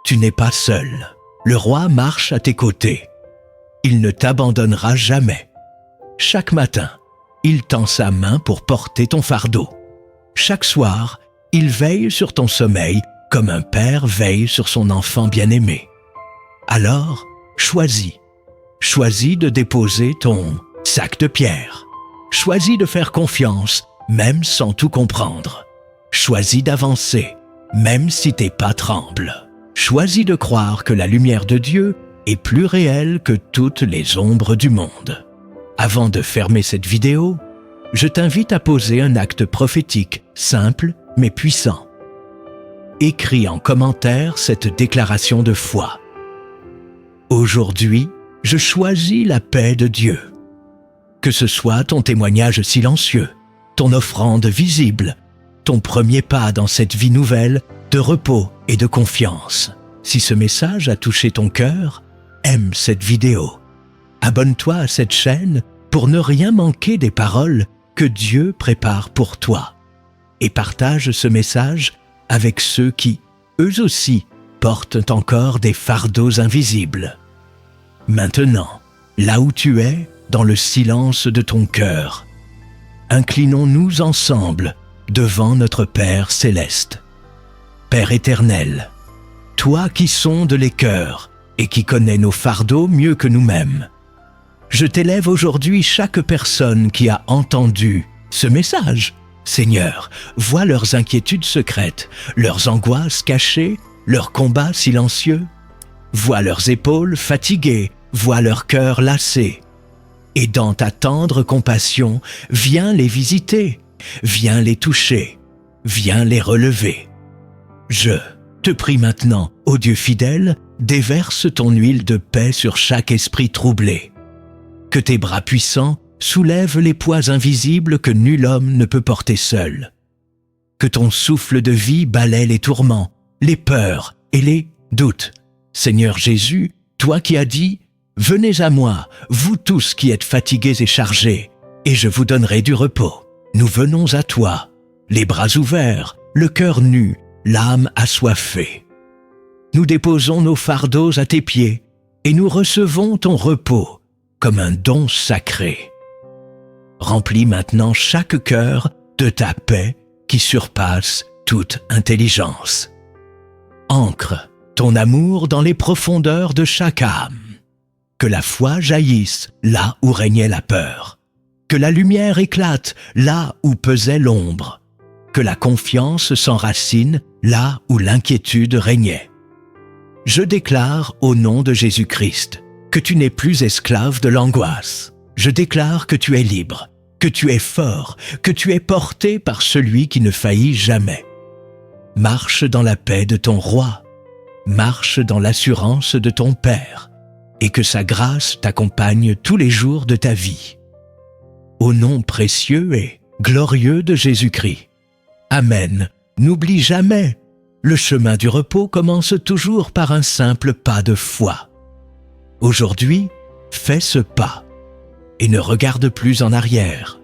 Tu n'es pas seul. Le roi marche à tes côtés. Il ne t'abandonnera jamais. Chaque matin, il tend sa main pour porter ton fardeau. Chaque soir, il veille sur ton sommeil comme un père veille sur son enfant bien-aimé. Alors, choisis de déposer ton sac de pierre. Choisis de faire confiance, même sans tout comprendre. Choisis d'avancer, même si tes pas tremblent. Choisis de croire que la lumière de Dieu est plus réelle que toutes les ombres du monde. Avant de fermer cette vidéo, je t'invite à poser un acte prophétique, simple mais puissant. Écris en commentaire cette déclaration de foi. Aujourd'hui, je choisis la paix de Dieu. Que ce soit ton témoignage silencieux, ton offrande visible, ton premier pas dans cette vie nouvelle de repos et de confiance. Si ce message a touché ton cœur, aime cette vidéo. Abonne-toi à cette chaîne pour ne rien manquer des paroles que Dieu prépare pour toi. Et partage ce message avec ceux qui, eux aussi, portent encore des fardeaux invisibles. Maintenant, là où tu es, dans le silence de ton cœur, inclinons-nous ensemble devant notre Père céleste. Père éternel, toi qui sondes les cœurs et qui connais nos fardeaux mieux que nous-mêmes, je t'élève aujourd'hui chaque personne qui a entendu ce message. Seigneur, vois leurs inquiétudes secrètes, leurs angoisses cachées, leurs combats silencieux. Vois leurs épaules fatiguées, vois leur cœur lassé. Et dans ta tendre compassion, viens les visiter, viens les toucher, viens les relever. Je te prie maintenant, ô Dieu fidèle, déverse ton huile de paix sur chaque esprit troublé. Que tes bras puissants soulèvent les poids invisibles que nul homme ne peut porter seul. Que ton souffle de vie balaie les tourments, les peurs et les doutes. Seigneur Jésus, toi qui as dit « Venez à moi, vous tous qui êtes fatigués et chargés, et je vous donnerai du repos. » Nous venons à toi, les bras ouverts, le cœur nu, l'âme assoiffée. Nous déposons nos fardeaux à tes pieds, et nous recevons ton repos comme un don sacré. Remplis maintenant chaque cœur de ta paix qui surpasse toute intelligence. Ancre ton amour dans les profondeurs de chaque âme. Que la foi jaillisse là où régnait la peur. Que la lumière éclate là où pesait l'ombre. Que la confiance s'enracine là où l'inquiétude régnait. Je déclare au nom de Jésus-Christ que tu n'es plus esclave de l'angoisse. Je déclare que tu es libre, que tu es fort, que tu es porté par celui qui ne faillit jamais. Marche dans la paix de ton roi, marche dans l'assurance de ton Père, et que sa grâce t'accompagne tous les jours de ta vie. Au nom précieux et glorieux de Jésus-Christ. Amen. N'oublie jamais, le chemin du repos commence toujours par un simple pas de foi. Aujourd'hui, fais ce pas et ne regarde plus en arrière.